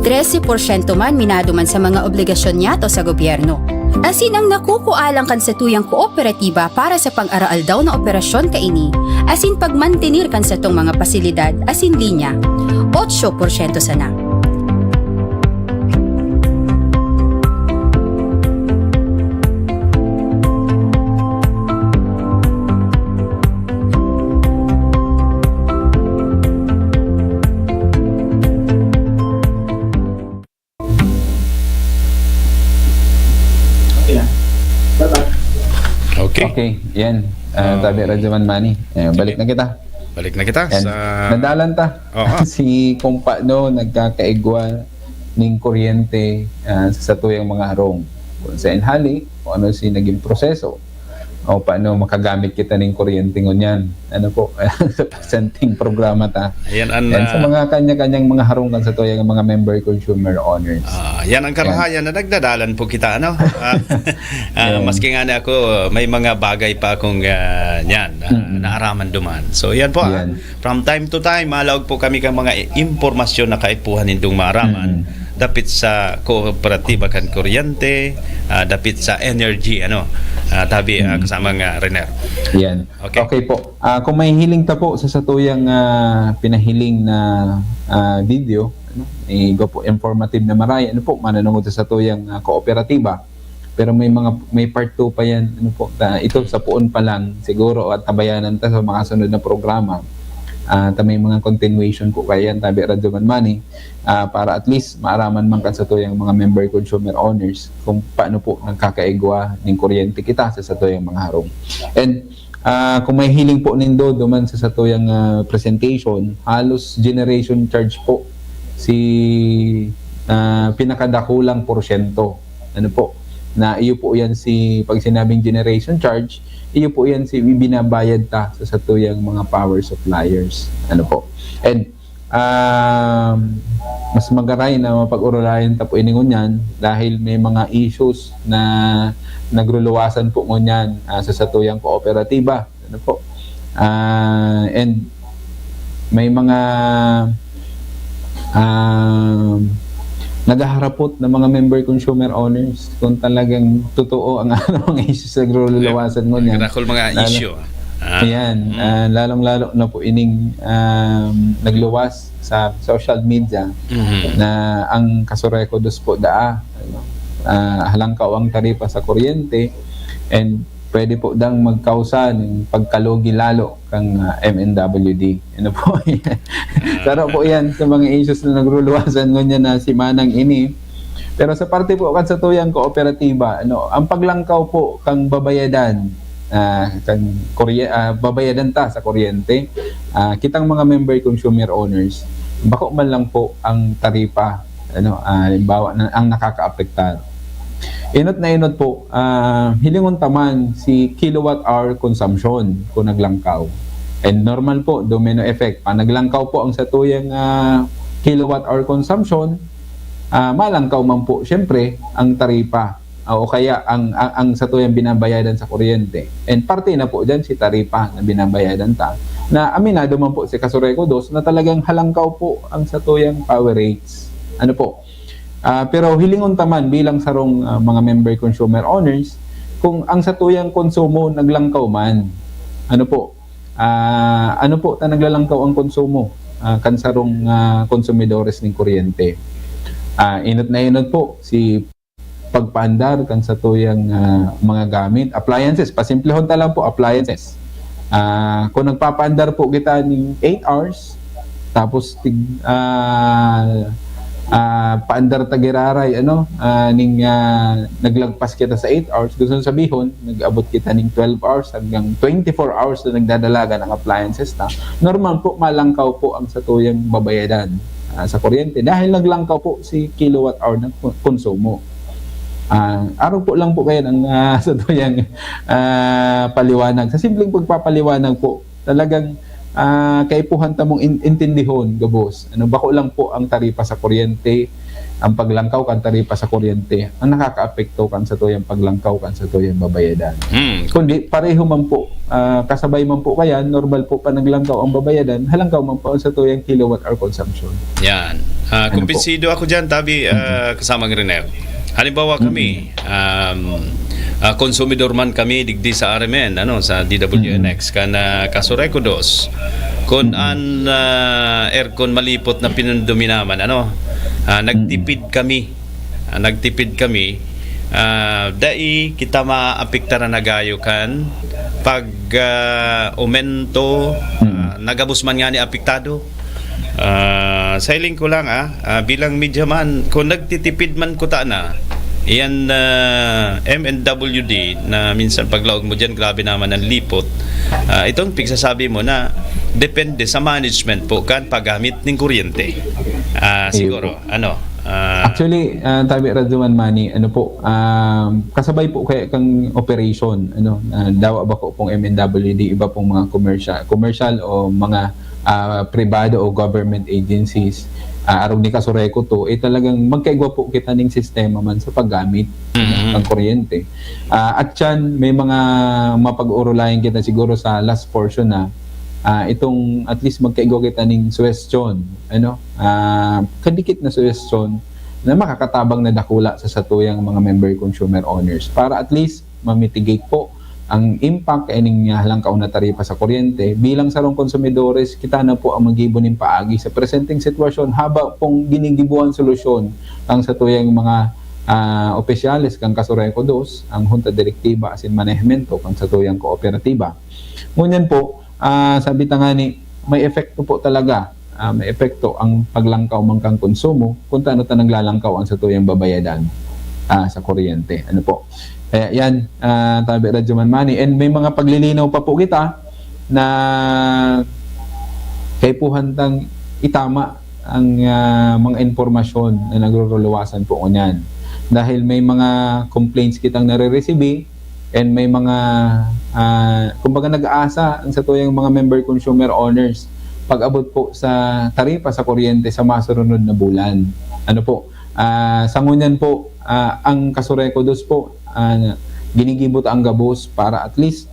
13% man minaduman sa mga obligasyon niyato sa gobyerno. Asin ang nakukualang kan sa tuyang kooperatiba para sa pang-araal daw na operasyon kaini, asin pagmantenir kan sa tong mga pasilidad asin linya, 8% sana. Okay, yan. Tabi Radyoman Manny. Balik na kita. Balik na kita Yan. sa... Nadalan ta. Oo. Si Kumpa no, nagkakaigwa ng kuryente sa tuyang mga harong. Kung sa inhali, kung ano si naging proseso, o paano makagamit kita ng kuryente ngunyan. Ano po, sa presenting programa ta. Ayan ang... Yan sa mga kanya-kanyang mga harungan sa tuyang mga member consumer owners. yan ang karahayan na nagdadalan po kita, ano? Maski nga na ako, may mga bagay pa akong naaraman duman. So yan po, from time to time, malawag po kami kang mga impormasyon na kaipuhan nindong maaraman. Dapit sa kooperatiba kan kuryente, dapit sa energy, tabi kasama nga Renner. Yan. Okay po. Kung may hiling ta po sa satuyang pinahiling na video, go po informative na maray, mananungod sa satuyang kooperatiba. Pero may part 2 pa yan, ito sa puon pa lang siguro at tabayanan ta sa mga sunod na programa. May mga continuation po kaya yan, Tabi Radyoman Manny, para at least maaraman man kan sa tuyang mga member consumer owners kung paano po nagkakaigwa ng kuryente kita sa tuyang mga harong. And kung may hiling po nindo duman sa tuyang presentation, halos generation charge po si pinakadakulang porsyento. Na iyo po yan pag sinabing generation charge, iyo po yan binabayad ta sa tuyang mga power suppliers. And mas magaray na mapag-urulayan ta po iningon yan dahil may mga issues na nagruluwasan po ngunyan sa tuyang kooperatiba. And may mga nagaharapot ng mga member consumer owners kung talagang totoo ang mga issues sa nagruluwasan mo niyan. Mga issue. Ayan, lalong-lalo na po ining nagluwas sa social media na ang Casoreco 2 po daa halangkaw ang taripa sa kuryente, and pwede po dang magkausa ng pagkalugi lalo kang MNWD. Ano po? Taro po yan sa mga issues na nagruluwasan ngunyan na si Manang ini. Pero sa parte po kan sa tuyang kooperatiba, ang paglangkaw po kang babayadan, babayadan ta sa kuryente, kitang mga member consumer owners, bako man lang po ang taripa, halimbawa na ang nakakaapektar. Inot na inot po, hilingon taman si kilowatt hour consumption kung naglangkaw. And normal po, domino effect. Pa naglangkaw po ang satuyang kilowatt hour consumption, malangkaw man po syempre ang taripa o kaya ang satuyang binabayadan sa kuryente. And parte na po dyan si taripa na binabayadan ta. Na aminado man po si Kasureco 2 na talagang halangkaw po ang satuyang power rates. Ano po? Pero hilingon taman bilang sarong mga member consumer owners kung ang satuyang konsumo naglangkaw man. Ano po ta naglalangkaw ang konsumo kan sarong konsumidores ng kuryente. Inot na inot po si pagpaandar kan satuyang mga gamit, appliances, pasimplehon ta lang po appliances. Kung nagpapaandar po kita ng 8 hours tapos paandar tagiraray ning naglagpas kita sa 8 hours, gusto sabihon nag-abot kita ning 12 hours hanggang 24 hours na nagdadalaga ng appliances ta, normal po malangkaw po ang satuyang babayadan sa kuryente dahil naglangkaw po si kilowatt hour ng konsumo. Araw po lang po kayo ng satuyang paliwanag. Sa simpleng pagpapaliwanag po, talagang kaipuhan tamong intindihon gabos. Bako lang po ang taripa sa kuryente, ang paglangkaw kan taripa sa kuryente, ang nakakaapekto kan sa tuyang paglangkaw kan sa tuyang babayadan. Kundi pareho man po, kasabay man po kaya, normal po pa naglangkaw ang babayadan, halangkaw man po sa tuyang kilowatt hour consumption. Yan. Kumpinsido ako dyan, Tabi, kasamang Renel. Halimbawa kami, konsumidor man kami digdi sa RMN, sa DWNX, kana Kasureco 2, kung an aircon malipot na pinunduminaman, nagtipid kami, dai kita maapektaran na gayo kan pag aumento, nagabos man nga ni apektado. Sailing ko lang bilang media man, kung nagtitipid man ko ta na iyan MNWD na minsan paglaog mo dyan grabe naman ang lipot, itong pigsasabi mo na depende sa management po kan paggamit ng kuryente. Siguro actually Tabi Radzuman Manny, kasabay po kaya kang operation, dawa ba ko pong MNWD, iba pong mga commercial o mga pribado o government agencies, araw ni Kasureco 2, talagang magkaigwa po kita ng sistema man sa paggamit ng kuryente. At yan, may mga mapag-urulayan kita siguro sa last portion na itong at least magkaigwa kita ng suggestion, kadikit na suggestion na makakatabang na dakula sa satuyang mga member consumer owners para at least mamitigate po ang impact kaning halangkaw na taripa sa kuryente. Bilang sarong konsumidores, kita na po ang magibon ng paagi sa presenting sitwasyon haba pong ginigibuan solusyon ang sa tuyang mga opisyales kang Kasureco 2, ang Junta Direktiba asin manehmento kang sa tuyang kooperatiba. Ngunyan po, sabi tangani, may epekto po talaga, may epekto ang paglangkaw man kang konsumo kung taano ta naglalangkaw ang sa tuyang babayadan sa kuryente. Kaya yan, Tabi Radzuman Manny. And may mga paglilinaw pa po kita na kaipuhantang itama ang mga informasyon na nagruruluwasan po kunyan. Dahil may mga complaints kitang nare-receive and may mga, kumbaga nag-aasa ang sa tuyang mga member consumer owners pag-abot po sa taripa sa kuryente sa masunod na bulan. Sa ngunyan po, ang Kasureco 2 po, ginigibot ang gabos para at least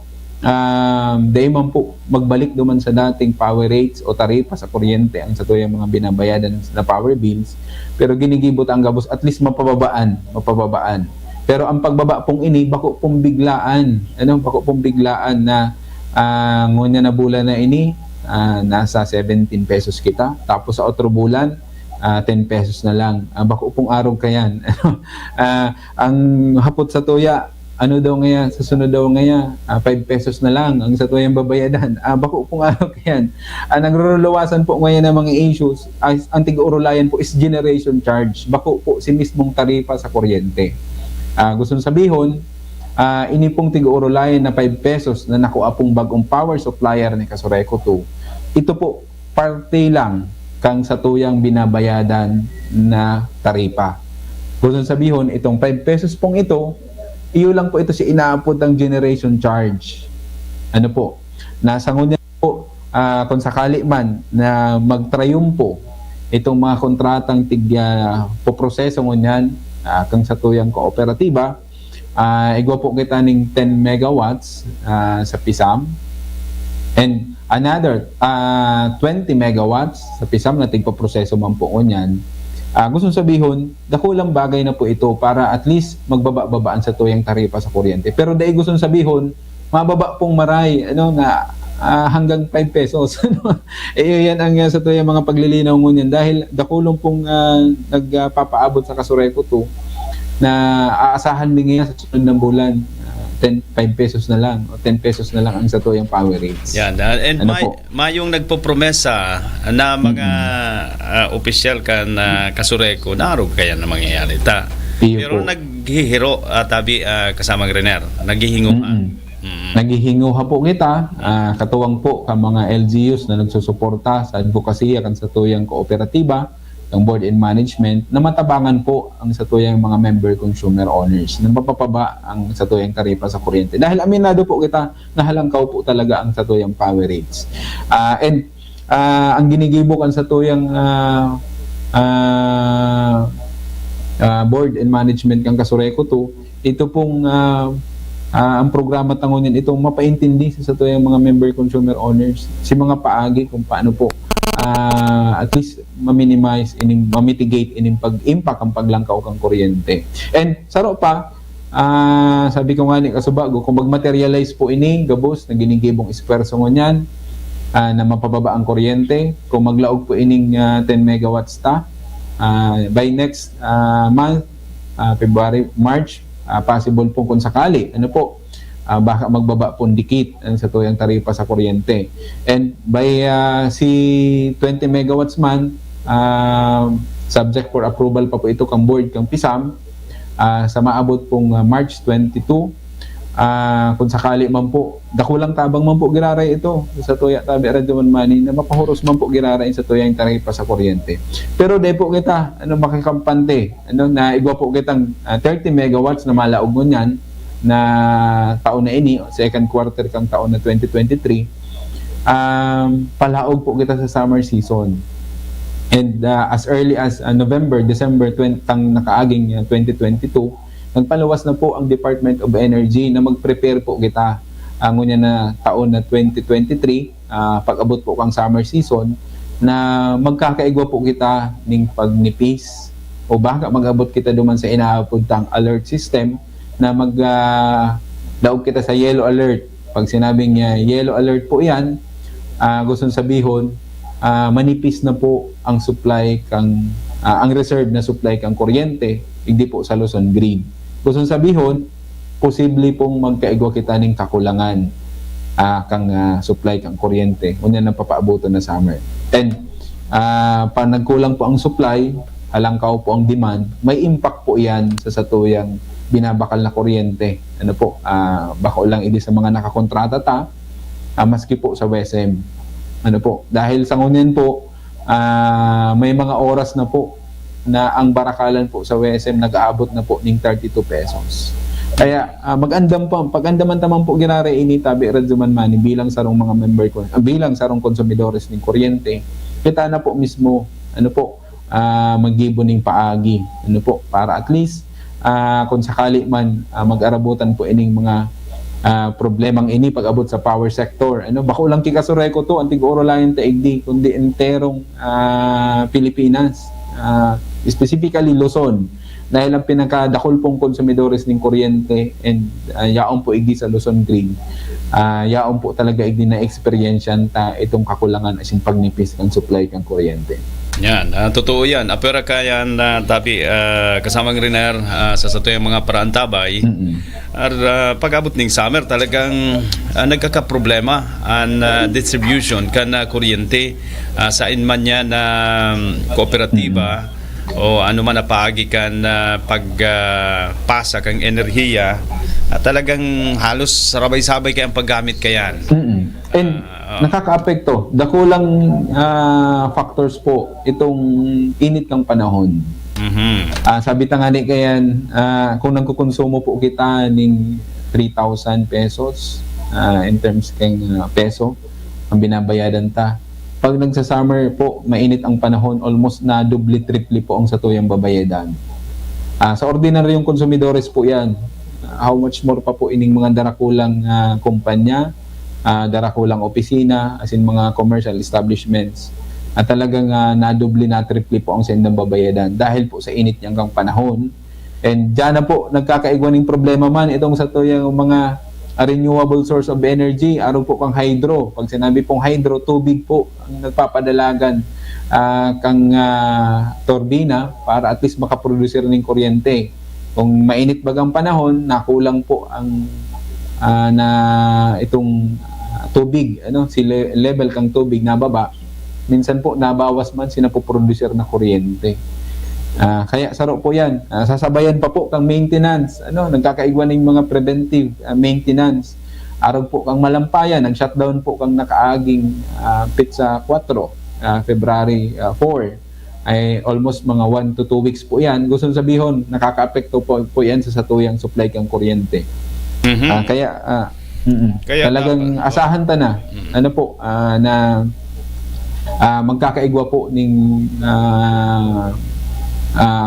dahil man po magbalik duman sa dating power rates o taripa sa kuryente ang sa tuyang mga binabayadan na power bills, pero ginigibot ang gabos at least mapababaan. Pero ang pagbaba pong ini bako pong biglaan, na ngunya na bulan na ini nasa 17 pesos kita, tapos sa otro bulan 10 pesos na lang. Bako pong araw kayan. Ang hapot sa tuya, ano daw ngaya, sa sunod daw ngaya, 5 pesos na lang ang sa tuyang babayadan. Bako pong araw kayan. Nagrululawasan po ngayon ng mga issues, ang tig-urulayan po is generation charge. Bako po si mismong taripa sa kuryente. Gusto sabihon, ini pong tig-urulayan na 5 pesos na nakuha pong bagong power supplier ni Kasureco 2. Ito po, parte lang kang sa tuyang binabayadan na taripa. Gusto sabihon, itong 5 pesos pong ito, iyo lang po ito si inaapod ng generation charge. Ano po? Nasa ngunyan po, kung sakali man na magtrayumpo itong mga kontratang poproseso ngunyan kang sa tuyang kooperatiba, igwa po kita ng 10 megawatts sa PISAM and another 20 megawatts sa PISAM na tigpaproseso man po ngunyan. Gusto sabihon, dakulang bagay na po ito para at least magbaba-babaan sa tuyang taripa sa kuryente. Pero dahil gusto sabihon, mababa pong maray na hanggang 5 pesos. Yan ang sa tuyang mga paglilinaw ngunyan dahil dakulong pong nagpapaabot sa Kasureco 2 na aasahan din ngayon sa sunod ng bulan. 5 pesos na lang o 10 pesos na lang ang sa tuyang power rates. Yan. And mayong nagpopromesa na mga opisyal kan Kasureco, narog kaya na mangyayari ta. Pero naghihiro tabi kasamang Rener, naghihinguhan. Naghihinguha po kita, katuwang po ka mga LGUs na nagsusuporta sa advokasya kan sa tuyang kooperatiba, ang board and management, na matabangan po ang sa tuyang mga member consumer owners na mapapaba ang sa tuyang taripa sa kuryente. Dahil aminado po kita na halangkaw po talaga ang sa tuyang power rates. And ang ginigibo kan sa tuyang board and management kang Kasureco 2, ito pong ang programa tangunin itong mapaintindi sa tuyang mga member consumer owners, si mga paagi kung paano po at least ma-minimize, ma-mitigate ining pag-impact ang paglangkaw kang kuryente. And saro pa, sabi ko nga ni Kasubago, kung mag-materialize po ini, gabos, na ginigibong esperso mo niyan, na mapababa ang kuryente, kung maglaog po ining 10 megawatts ta, by next month, February, March, possible po kung sakali, baka magbaba pong dikit sa tuyang taripa sa kuryente. And by si 20 megawatts man, subject for approval pa po ito kang board, kang PISAM, sa maabot pong March 22, kung sakali man po, dakulang tabang man po giraray ito sa tuya tabi Radio Manmani na mapahuros man po giraray sa tuyang taripa sa kuryente. Pero dahil po kita, makikampante, na igwa po kitang 30 megawatts na malaog ngunyan, na taon na ini, second quarter kang taon na 2023, palaog po kita sa summer season. And as early as November, December tang nakaaging 2022, nagpaluwas na po ang Department of Energy na mag-prepare po kita ngunya na taon na 2023, pag-abot po kang summer season, na magkakaigwa po kita ning pagnipis o baka mag-abot kita duman sa inaapod tang alert system na daog kita sa yellow alert. Pag sinabing yellow alert po yan, gusto sabihon, manipis na po ang supply kang ang reserve na supply kang kuryente, hindi po sa Luzon grid. Gusto sabihon, posible pong magkaigwa kita ning kakulangan kang supply kang kuryente. Unya nang papaabutan na summer. And pag nagkulang po ang supply, halangkaw po ang demand, may impact po yan sa satuyang binabakal na kuryente. Bako lang idi sa mga nakakontrata maski po sa WSM. Dahil sa ngunyan po, may mga oras na po na ang barakalan po sa WSM nag-aabot na po ng 32 pesos. Kaya pag-andaman tamang po ginare ini tabi Radio Manmani bilang sarong mga member ko, bilang sarong konsumidores ng kuryente, kita na po mismo maggibo ning paagi para at least kung sakali man mag-arabutan po ining mga problemang ini pag-abot sa power sector. Bako lang Kasureco 2 ang tig-oro lang taigdi kundi enterong Pilipinas, specifically Luzon, dahil ang pinakadakol pong konsumidores ng kuryente and yaon po igdi sa Luzon grid, yaon po talaga igdi na experience ta itong kakulangan as in pagnipis ng supply kang kuryente. Yan, totoo yan. Apera kayan tabi kasamang riner sa yung mga paraantabay. Pag-abot ng summer talagang nagkakaproblema ang distribution kan kuryente sa inman niya na kooperatiba o ano man na paagi kan pagpasa kang enerhiya. Talagang halos sarabay-sabay kayang paggamit kayan. And nakaka-apekto. Dakulang factors po itong init ng panahon. Sabi tangani kayan, kung nagkukonsumo po kita ng 3,000 pesos in terms ng peso ang binabayadan ta. Pag nagsa-summer po, mainit ang panahon, almost na doble-triple po ang satuyang babayadan. Sa ordinaryong konsumidores po yan. How much more pa po ining mga darakulang kumpanya, darakulang opisina, as in mga commercial establishments. At talagang nadoble na triple po ang sendang babayadan dahil po sa init niyang kang panahon. And dyan na po nagkakaigwaning problema man itong sa tuyang mga renewable source of energy, araw po kang hydro. Pag sinabi pong hydro, tubig po ang nagpapadalagan kang turbina para at least makaproducer ng kuryente. Kung mainit bagang panahon, nakulang po ang na itong tubig, si level kang tubig nababa. Minsan po nabawas man sinapoproducer na kuryente. Kaya saro po yan. Sasabayan pa po kang maintenance. Nagkakaigwan ng mga preventive maintenance. Araw po kang malampayan. Nag-shutdown po kang nakaaging pizza 4, February 4. Ay almost mga 1 to 2 weeks po yan. Gusto sabihin, nakaka-apekto po yan sa satuyang supply kang kuryente. Kaya talagang asahan ta na. Na magkakaigwa po ng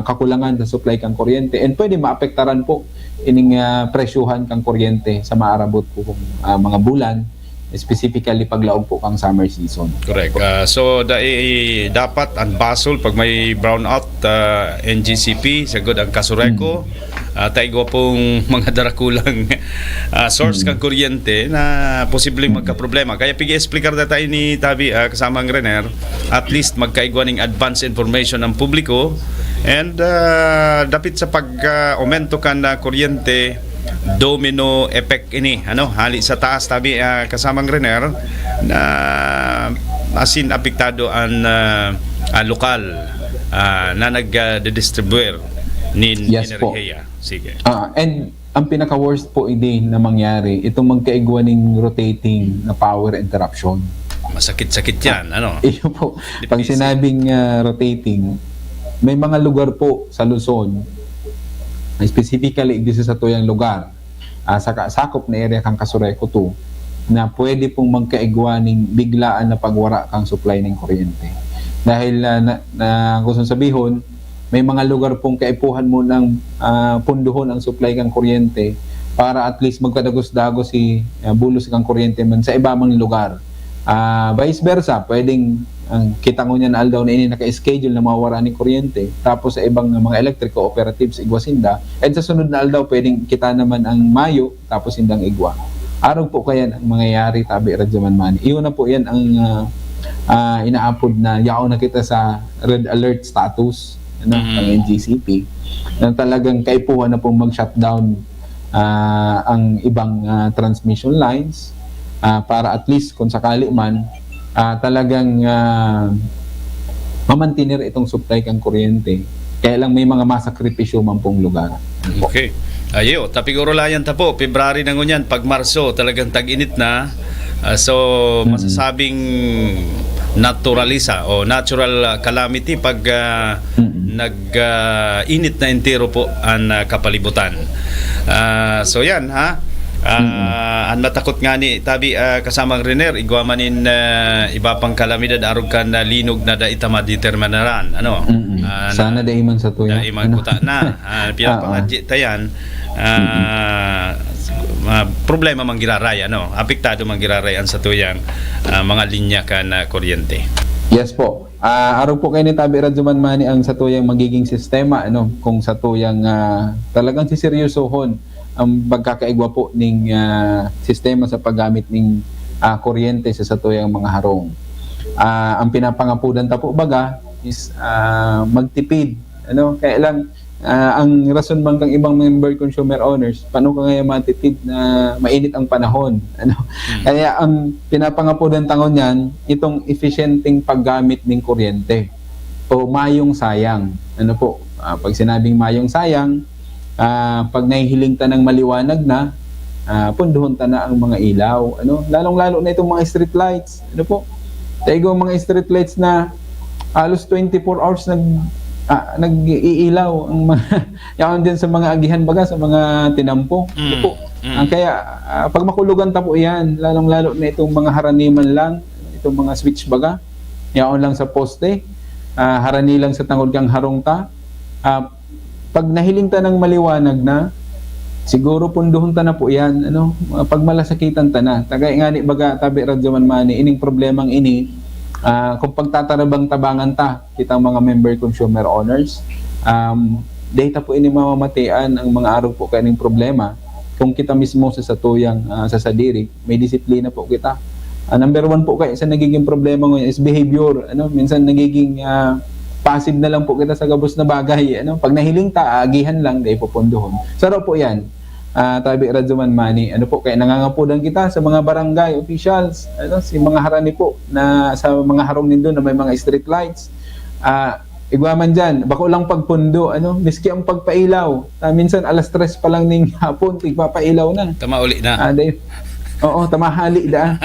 kakulangan sa supply kang kuryente and pwede maapektaran po ining presyuhan kang kuryente sa maarabot po mga bulan, specifically paglaog po kang summer season. Correct. So dapat ang basol pag may brownout NGCP sagod ang Kasureco taigwa pong mga darakulang source kang kuryente na posibleng magka-problema. Kaya pigi-explicar na tayo ni Tabi kasama ang Renner, at least magkaigwa ng advance information ng publiko and dapit sa pag-aumento kan na kuryente domino effect ini hali sa taas Tabi kasamang Renner na asin apektado ang lokal na nag-distribuer nin enerhiya. Sige. And ang pinaka-worst po din na mangyari, itong magkaigwa ng rotating na power interruption. Masakit-sakit yan, Iyo po, pag sinabing rotating, may mga lugar po sa Luzon, specifically dito sa tuyang lugar, sa sakop na area kang Kasureco 2, na pwede pong magkaigwa ng biglaan na pagwara kang supply ng kuryente. Dahil gusto sabihon, may mga lugar pong kaipuhan mo ng punduhon ang supply kang kuryente para at least magkadagos-dagos si bulos kang kuryente man sa ibang lugar. Vice versa, pwedeng kita ngo niyan aldaw na ini naka-schedule na mawawala ng kuryente tapos sa ibang mga electric cooperatives igwasinda and sa sunod na aldaw pwedeng kita naman ang Mayo tapos indang igwa. Araw po kaya ang mangyayari Tabi Radyoman Mani. Iyon na po yan ang inaapod na yaon na kita sa red alert status ng NGCP na talagang kaipuhan na pong mag-shutdown ang ibang transmission lines para at least kung sakali man talagang mamantinir itong supply kang kuryente. Kaya lang may mga masakripisyo man pong lugar. Okay. Ayo, tapiguro layan ta po. February na ngunyan, pag Marso, talagang tag-init na. So, masasabing naturalisa o natural calamity pag nag-init na entero po ang kapalibutan. So yan ang natakot nga ni Tabi kasamang Renner igwamanin iba pang kalamidad arog kan na linog na da itama determinaran sana da iman sa tuya da iman kuta na pinapangadji tayan problema manggiraray apektado manggiraray ang sa tuyang mga linya kan kuryente. Yes po. Araw po kayo ni Tabi Radyoman Mani ang satuyang magiging sistema kung satuyang talagang siseryosohon ang pagkakaigwa po ng sistema sa paggamit ng kuryente sa satuyang mga harong. Ang pinapangapudan ta po baga is magtipid. Kaya lang ang rason bang kang ibang member consumer owners, paano ka ngayon matipid na mainit ang panahon? Kaya ang pinapangapunan tangon niyan, itong efficienting paggamit ng kuryente o mayong sayang. Pag sinabing mayong sayang, pag nahihiling ta ng maliwanag na, punduhon ta na ang mga ilaw. Lalong-lalo na itong mga street lights. Tayo mga street lights na halos 24 hours nag-iilaw ang mga yaon din sa mga agihan baga, sa mga tinampo. Kaya pag makulugan ta po yan, lalong-lalo na itong mga haraniman lang, itong mga switch baga, yaon lang sa poste, harani lang sa tangod kang harong ta. Pag nahiling ta ng maliwanag na, siguro punduhon ta na po yan. Pag malasakitan ta na, tagay nga ni baga tabi radyo man mani, ining problemang ini, kung pagtatarabang tabangan ta, kitang mga member consumer owners, data po ini mamamatian ang mga araw po kaning problema. Kung kita mismo sa satuyang sa sadiri, may disiplina po kita. Number one po kayo sa nagiging problema ngayon is behavior. Minsan nagiging passive na lang po kita sa gabos na bagay. Pag nahiling ta, agihan lang, dahil pupunduhon. Saro po yan. Tabi radyo man mani, kaya nangangapudan kita sa mga barangay officials, si mga harani po na sa mga harong nindo na may mga street lights, igwaman dyan, bako lang pagpundo, miski ang pagpailaw, minsan alas 3 pa lang ning hapon, tigpapailaw na. Tama uli na. Oo, tamahali da.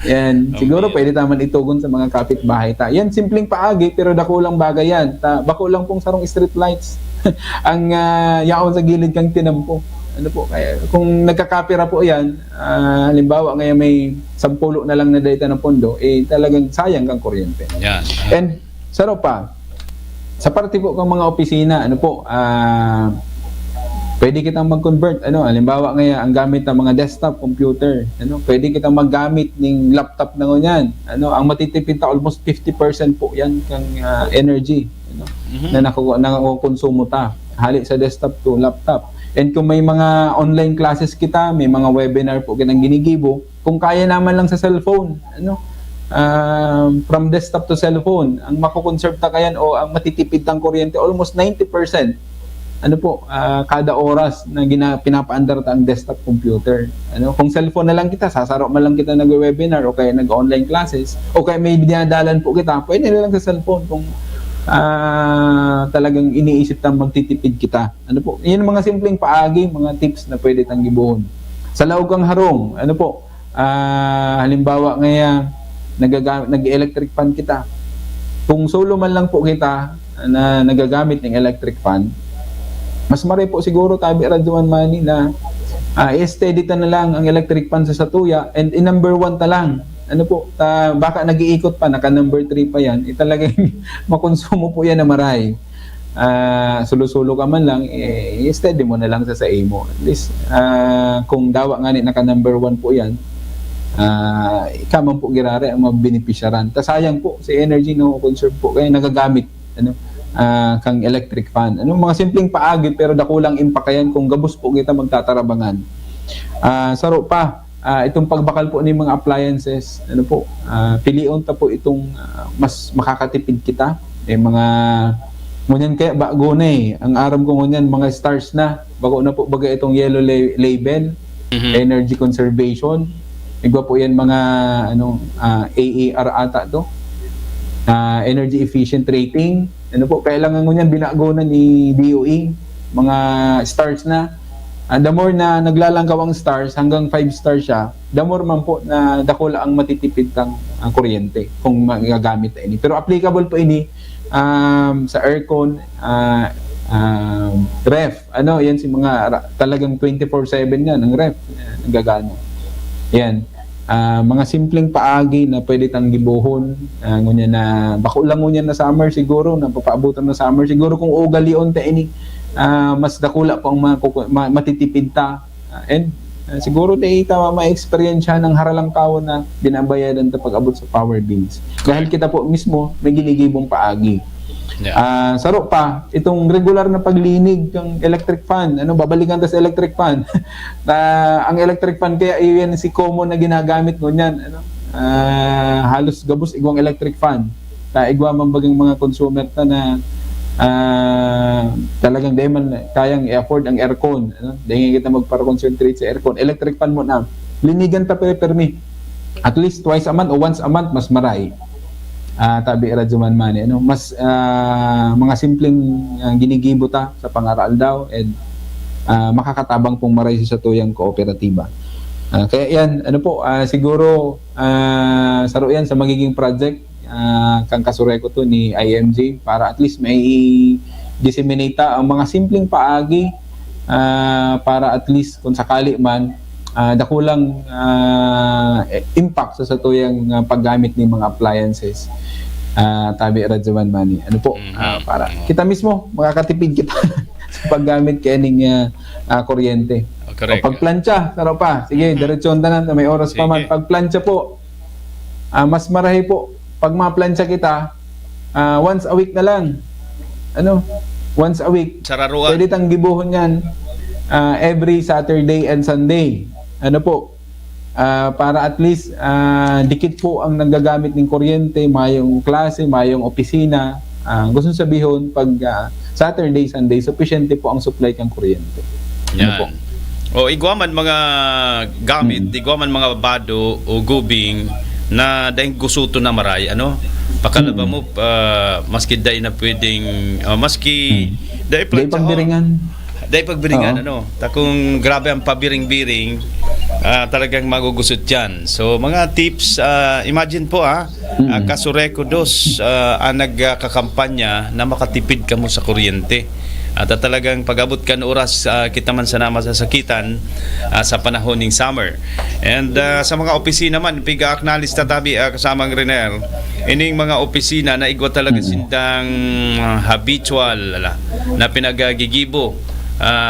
Yan, siguro pwede taman itugon sa mga kapitbahay ta. Yan, simpleng paagi, pero dako lang bagay yan. Bako lang pong sarong street lights ang yaon sa gilid kang tinampo. Kaya kung nagkakapira po yan, halimbawa ngayon may 10 na lang na data ng pondo, talagang sayang kang kuryente. Yan. And saro pa, sa parte po ng mga opisina, pwede kitang mag-convert. Halimbawa ngayon, ang gamit ng mga desktop computer, pwede kitang maggamit ng laptop na ngunyan. Ang matitipid ta, almost 50% po yan kang energy na nakukonsumo ta. Hali sa desktop to laptop. And kung may mga online classes kita, may mga webinar po kitang ginigibo, kung kaya naman lang sa cellphone, from desktop to cellphone, ang makukonserve ta kayan o ang matitipid tang kuryente, almost 90%. Kada oras na pinapaandar ta ang desktop computer. Kung cellphone na lang kita, sasaro man lang kita nag-webinar o kaya nag-online classes, o kaya may dinadalan po kita, pwede na lang sa cellphone kung talagang iniisip tang magtitipid kita. Yan mga simpleng paagi, mga tips na pwede tang gibuhon. Sa laog kang harong, halimbawa ngayon, nag-electric fan kita. Kung solo man lang po kita na nagagamit ng electric fan, mas mare po siguro tabi radyoan mani na i-steady ta na lang ang electric fan sa satuya, and number 1 ta lang. Baka nag-iikot pa, naka number 3 pa yan, talagang makonsumo po yan na maray. Sulo-sulo ka man lang, i-steady mo na lang sa imo. At least, kung dawa nga naka number 1 po yan, ikaman po girare ang mabinipisyaran. Sayang po, si energy na conserve po, kaya nagagamit kang electric fan. Mga simpleng paagi, pero dakulang impakayan kung gabos po kita magtatarabangan. Saro pa, itong pagbakal po ng mga appliances, pilion ta po itong mas makakatipid kita. Mga ngunyan kaya bago na ang aram ko ngunyan, mga stars na, bago na po baga itong yellow label, energy conservation. Igwa po yan mga AER ata to, energy efficient rating. Kailangan ngunyan binago na ni DOE, mga stars na. The more na naglalangkaw ang stars, hanggang 5 stars siya, the more man po na dakula ang matitipid kang kuryente kung magagamit na ini. Pero applicable po ini sa aircon, ref. Yan si mga talagang 24/7 yan, ang ref, nagagano. Yan. Mga simpleng paagi na pwede tang gibuhon, ngunyan na, bako lang ngunyan na summer siguro, napapaabutan na summer siguro kung ugalion ta ini. Mas dakula pang matitipid ta, and siguro ta ma-experience ng haralang kawon na binabayadan ta pag-abot sa power bills dahil kita po mismo may ginigibong paagi. Saro pa itong regular na paglinig ng electric fan, babalikan ta sa electric fan. Ang electric fan kaya iyan si common na ginagamit ngunyan, halos gabos igwang electric fan. kaigwa man bagang mga consumer ta na talagang di man kayang i-afford ang aircon, ano? Dahil kita magpara-concentrate sa aircon, electric fan mo na, linigan ta permi at least twice a month o once a month, mas maray. Tabi Radyo Manmani, ano? Mas mga simpleng ginigibo ta sa pangaral daw, and makakatabang pong maray sa tuyang kooperatiba. Kaya yan, ano po, siguro saro yan sa magiging project kang kasureko to ni IMG para at least may disseminate ang mga simpleng paagi para at least kung sakali man dakulang impact sa satuyang paggamit ng mga appliances. Tabi Radyo Manmani, ano po, para kita mismo makakatipid kita sa paggamit kaning kuryente. Correct. O pagplancha, saro pa. Sige, diretsyon na may oras pa man. Pagplancha po, mas marahi po. Pag maplansya kita, once a week na lang. Ano? Once a week. Sararuan. Pwede tang gibuhon yan every Saturday and Sunday. Ano po? Para at least dikit po ang nagagamit ng kuryente, mayong klase, mayong opisina. Gusto sabihin, pag Saturday, Sunday, sufficiente po ang supply ng kuryente. Ano po? O igwaman mga gamit, igwaman mga bado o gubing na dahil gusto na maray, ano? Pakalaba mo, maski dahil na pwedeng, maski dahil pagbiringan. Dahil pagbiringan, ano? Takong grabe ang pabiring-biring, talagang magugusot yan. So, mga tips, imagine po, Kasureko Dos, ang nagkakampanya na makatipid ka mo sa kuryente. At talagang pag-abot ka ng oras, kita man sa masasakitan sa panahon ng summer. And sa mga opisina man, piga-acknowledge tatabi kasamang Renel, ining mga opisina na igwa talaga sindang habitual na pinagagigibo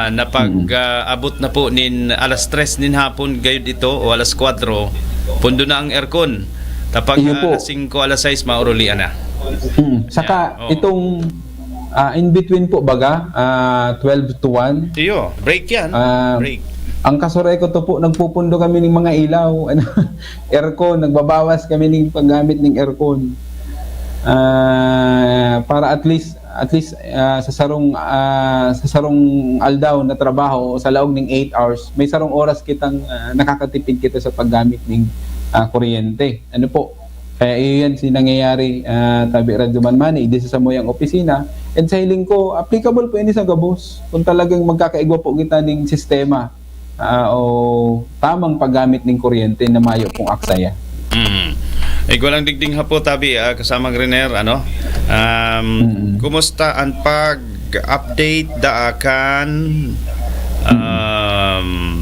na pag-abot na po nin alas 3 nin hapon gayud ito o alas 4, pundo na ang aircon. Tapag alas 5, alas 6, maurulian na. Saka itong in between po baga 12 to 1. Iyo, break yan. Break. Ang kasureko to po, nagpupundo kami ng mga ilaw, aircon, nagbabawas kami ng paggamit ng aircon. Para at least sa sarong aldaw na trabaho sa loob ng 8 hours, may sarong oras kitang nakakatipid kita sa paggamit ng kuryente. Ano po? Kaya iyan nangyayari Tabi Radyo Manmani, di sa moyang opisina. And sa hiling ko, applicable po ini sa gabos. Kung talagang magkakaigwa po kita ng sistema o tamang paggamit ng kuryente na mayo pong aksaya. Ikaw lang digding hapo Tabi, kasamang Renner, ano? Kumusta ang pag-update daakan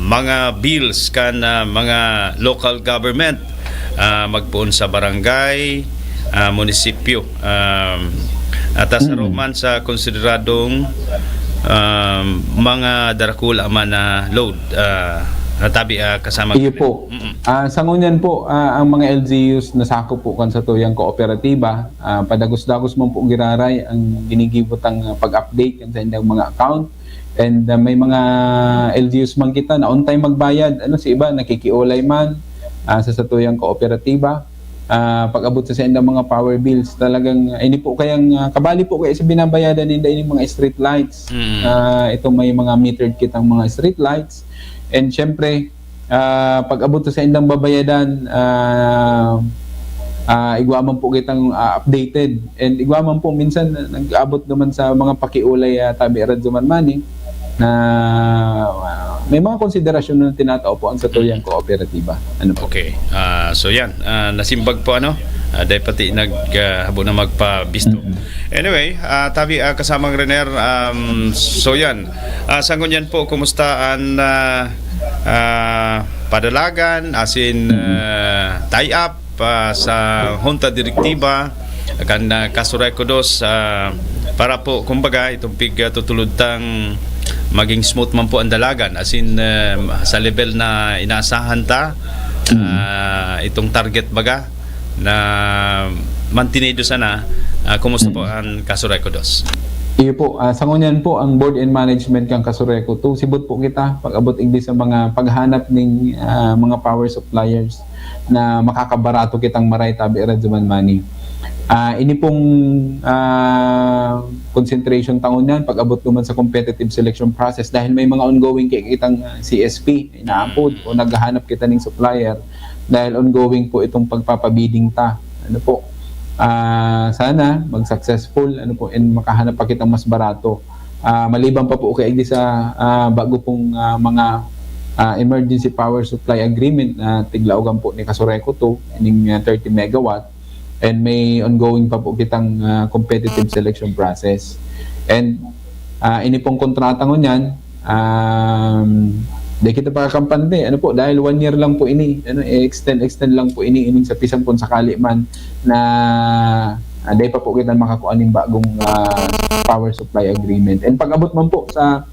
mga bills kan mga local government magpuon sa barangay, munisipyo, at sa roman sa konsideradong mga darakula man na load Tabi kasama. Iyo po. Sa ngunyan po, ang mga LGUs na sakop po kan sa tuyang kooperatiba, padagos-dagos man po giraray ang ginigibotang pag-update kan sa indang mga account. And may mga LGUs man kita na on time magbayad, ano si iba nakikiulay man sa tuyang kooperatiba. Pag-abot sa indang mga power bills, talagang hindi po kayang kabali po kayo sa binabayadan ninda ining mga street lights. Ito may mga metered kitang mga street lights. And syempre, pag-abot sa indang babayadan, igwaman po kitang updated. And igwaman po minsan nag-abot naman sa mga pakiulay Tabi Radyo Manmani na may mga konsiderasyon na tinatao po ang sa tuyang kooperatiba. Ano po? Okay. So yan, nasimbag po ano. Dahil pati naghabo na magpabisto. Anyway, Tabi kasamang Renner, so yan. Sangon yan po, kumusta ang padalagan, as in tie-up sa Junta Direktiba kan Kasureko Dos para po, kumbaga, itong tutuludtang maging smooth man po ang dalagan, as in sa level na inaasahan ta, itong target baga na mantinido sana. Kumusta po ang Kasureko Dos? Iyo po, sa ngunyan po ang board and management kang Kasureko to sibot po kita pag-abot igdi sa mga paghanap ng mga power suppliers na makakabarato kitang maray Tabi Radyo Manmani. Ini pong concentration taon yan pag-abot naman sa competitive selection process dahil may mga ongoing kitang CSP inaapod o naghahanap kita ng supplier dahil ongoing po itong pagpapabidding ta. Ano po? Sana mag-successful and makahanap pa kitang mas barato. Maliban pa po kay sa bago pong mga emergency power supply agreement na tiglaogan po ni Kasureco 2 ining 30 megawatt and may ongoing pa po kitang competitive selection process. And ini pong kontrata ngunyan di kita pa kampante dahil 1 year lang po ini extend lang po ini ining sa pisan pon sakali man na dahil pa po kita makakuha ng bagong power supply agreement. And pag-abot man po sa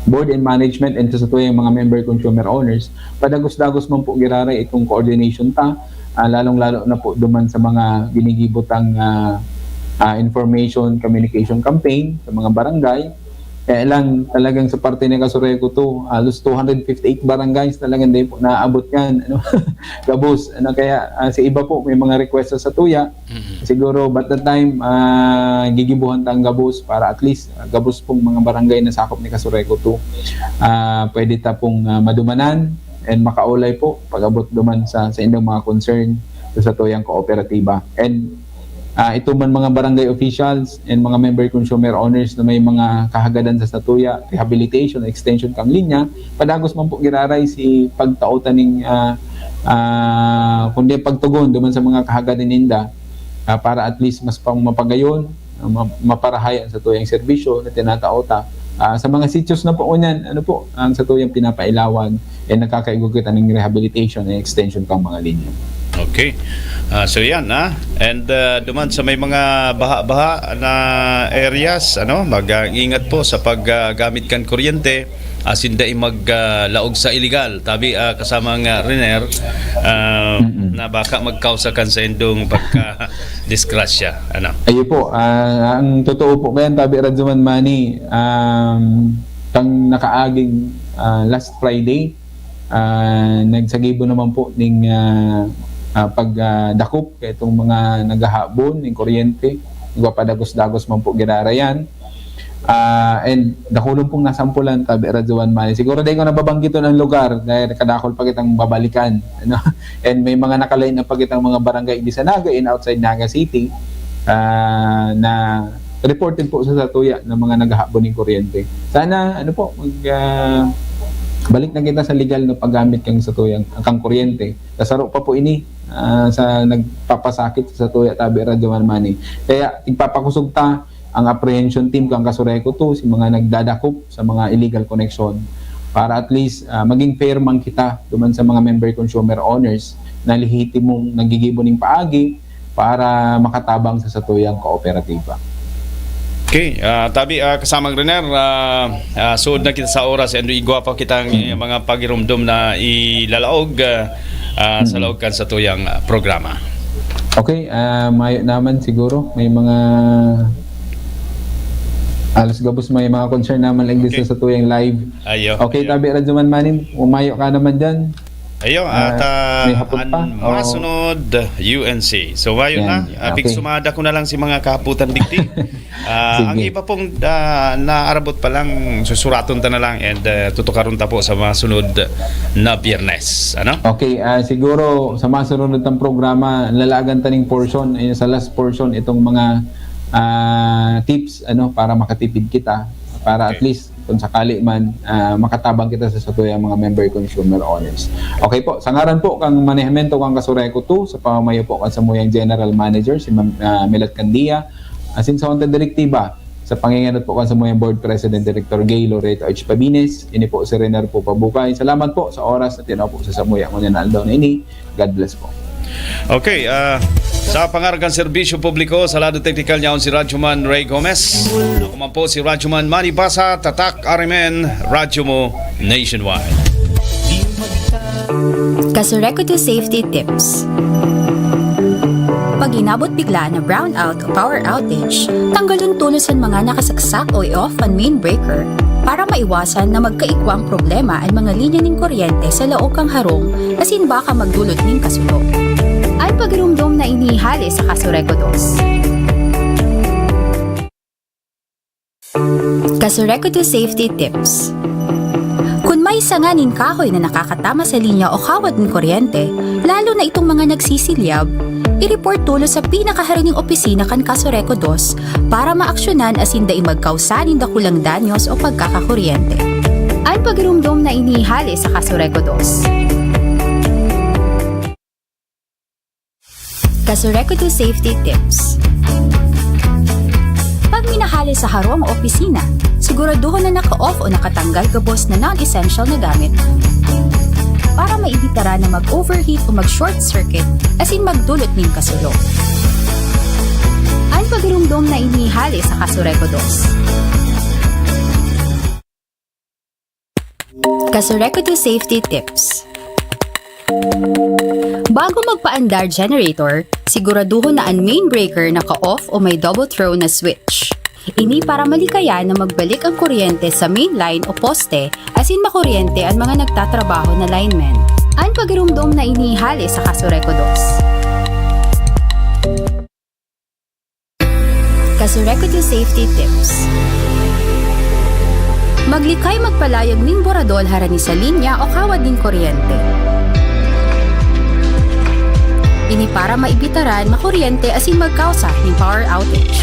board and management and sa tuyang mga member consumer owners, padagos-dagos man po giraray itong coordination ta, lalong-lalo na po duman sa mga ginigibotang information communication campaign sa mga barangay. Kaya lang talagang sa parte ni Kasureco 2, halos 258 barangays talagang di po naabot yan. Gabos. Kaya sa iba po may mga request sa tuya. Siguro but the time gigibuhan tang gabos para at least gabos pong mga barangay na sakop ni Kasureco 2. Pwede ta pong madumanan and makaulay po pag-abot duman sa inyong mga concern sa tuyang kooperatiba. And ito man mga barangay officials and mga member consumer owners na may mga kahagadan sa statuya, rehabilitation, extension kang linya, padagos man po giraray si pagtautan ng kundi pagtugon duman sa mga kahagadan ninda para at least mas pang mapagayon, maparahayan sa tuyang serbisyo na tinatauta. Sa mga sitios na po unyan, ang sa tuyang pinapailawan ay nakakaigog kita ng rehabilitation and extension kang mga linya. Okay. So yan and duman sa may mga baha-baha na areas mag-ingat po sa paggamit kan kuryente asin dai maglaog sa illegal tabi kasamang Rener na baka magkausakan sa indong pagka disgrasya Ayo po ang totoo po kayan tabi Radzuman Manny kang nakaaging last Friday nagsagibo naman po ning pagdakop kay itong mga nagahabon ng kuryente, padagos-dagos man po girarayan. And dakulong pong nasampulan tabi Radzuan Manny. Siguro dahil ko nababanggiton ang lugar dahil kadakol pa kitang babalikan. And may mga nakalain na pa kitang mga barangay di sa Naga in outside Naga City na reported po sa Satuya ng mga nagahabon ng kuryente. Sana balik na kita sa legal na paggamit kang satuyang kang kuryente. Kasaro pa po ini sa nagpapasakit sa Satuya tabi Radzuan Manny. Kaya ippapakusog ta ang apprehension team kang Kasureco 2 si mga nagdadakop sa mga illegal connection para at least maging fair man kita duman sa mga member consumer owners na lehitimong nagigiboning paagi para makatabang sa satuyang kooperatiba. Okay, tabi kasamang Rener, suod na kita sa oras and igwa pa kitang mga pagirumdum na ilalaog sa laog kan sa tuyang programa. Okay, mayo naman siguro may mga alas gabos may mga concern naman lang dito sa tuyang live. Okay, tabi Radzuman Manny, umayo ka naman dyan. Ayo, may hapon pa. Masunod UNC. So mayo na, Okay. sumada ko na lang si mga kaputan digdi. Ang iba pong naarabot pa lang, susuraton ta na lang and tutukaron ta po sa masunod na Biyernes. Okay, siguro sa masunod ng programa, lalagan taning portion, sa last portion, itong mga tips para makatipid kita, para at least kung sakali man makatabang kita sa satuyang mga member consumer owners. Okay po, sa ngaran po kang manehemento kang Kasureco 2 sa pamamayo po kan sa muyang General Manager si Milad Candia, asin sa unta direktiba sa panginganat po kan sa muyang Board President Director Gay Loreto H. Pabines, ini po si Rener po Pabukay. Salamat po sa oras na tinaw po sa samuyang ngunyan na aldaw na ini. God bless po. Okay, sa pangargang serbisyo publiko, sa lado technical niyaon si Radyoman Ray Gomez. Ako man po si Radyoman Manny Basa, Tatak RMN, Radyo mo Nationwide. Kasureco 2 Safety Tips. Pag inabot bigla na brownout o power outage, tanggalon tunos ang mga nakasaksak o i-off ang main breaker para maiwasan na magkaikwang problema ang mga linya ng kuryente sa laok kang harong asin baka magdulot ng kasulok. Ang pagirumdom na inihali sa Kasureco 2. Kasureco 2 Safety Tips. Kung may sanganin kahoy na nakakatama sa linya o kawad ng kuryente, lalo na itong mga nagsisilyab, i-report tulo sa pinakaharining opisina kan Kasureco 2 para maaksyonan asin da magkausanin da kulang danyos o pagkakakuryente. Ang pagirumdom na inihali sa Kasureco 2. Kasureco 2 Safety Tips. Pag minahali sa harong o opisina, siguraduhin na naka-off o nakatanggal gabos na non-essential na gamit para maibitara na mag-overheat o mag-short circuit asin magdulot ng kasulo. Ang pagirumdom na inihali sa Kasureco 2. Kasureco 2 Safety Tips. Bago magpaandar generator, siguraduhin na ang main breaker naka-off o may double throw na switch. Ini para malikaya na magbalik ang kuryente sa main line o poste asin makuryente ang mga nagtatrabaho na linemen. Ang pagirumdom na inihali sa Kasureco 2. Kasureco 2 Safety Tips. Maglikay magpalayag ning boradol harani sa linya o kawad ning kuryente. Ini para maibitaran makuryente asin magkausa ng power outage.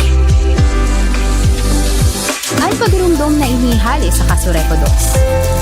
Ang pagirumdom na inihali sa Kasureco 2.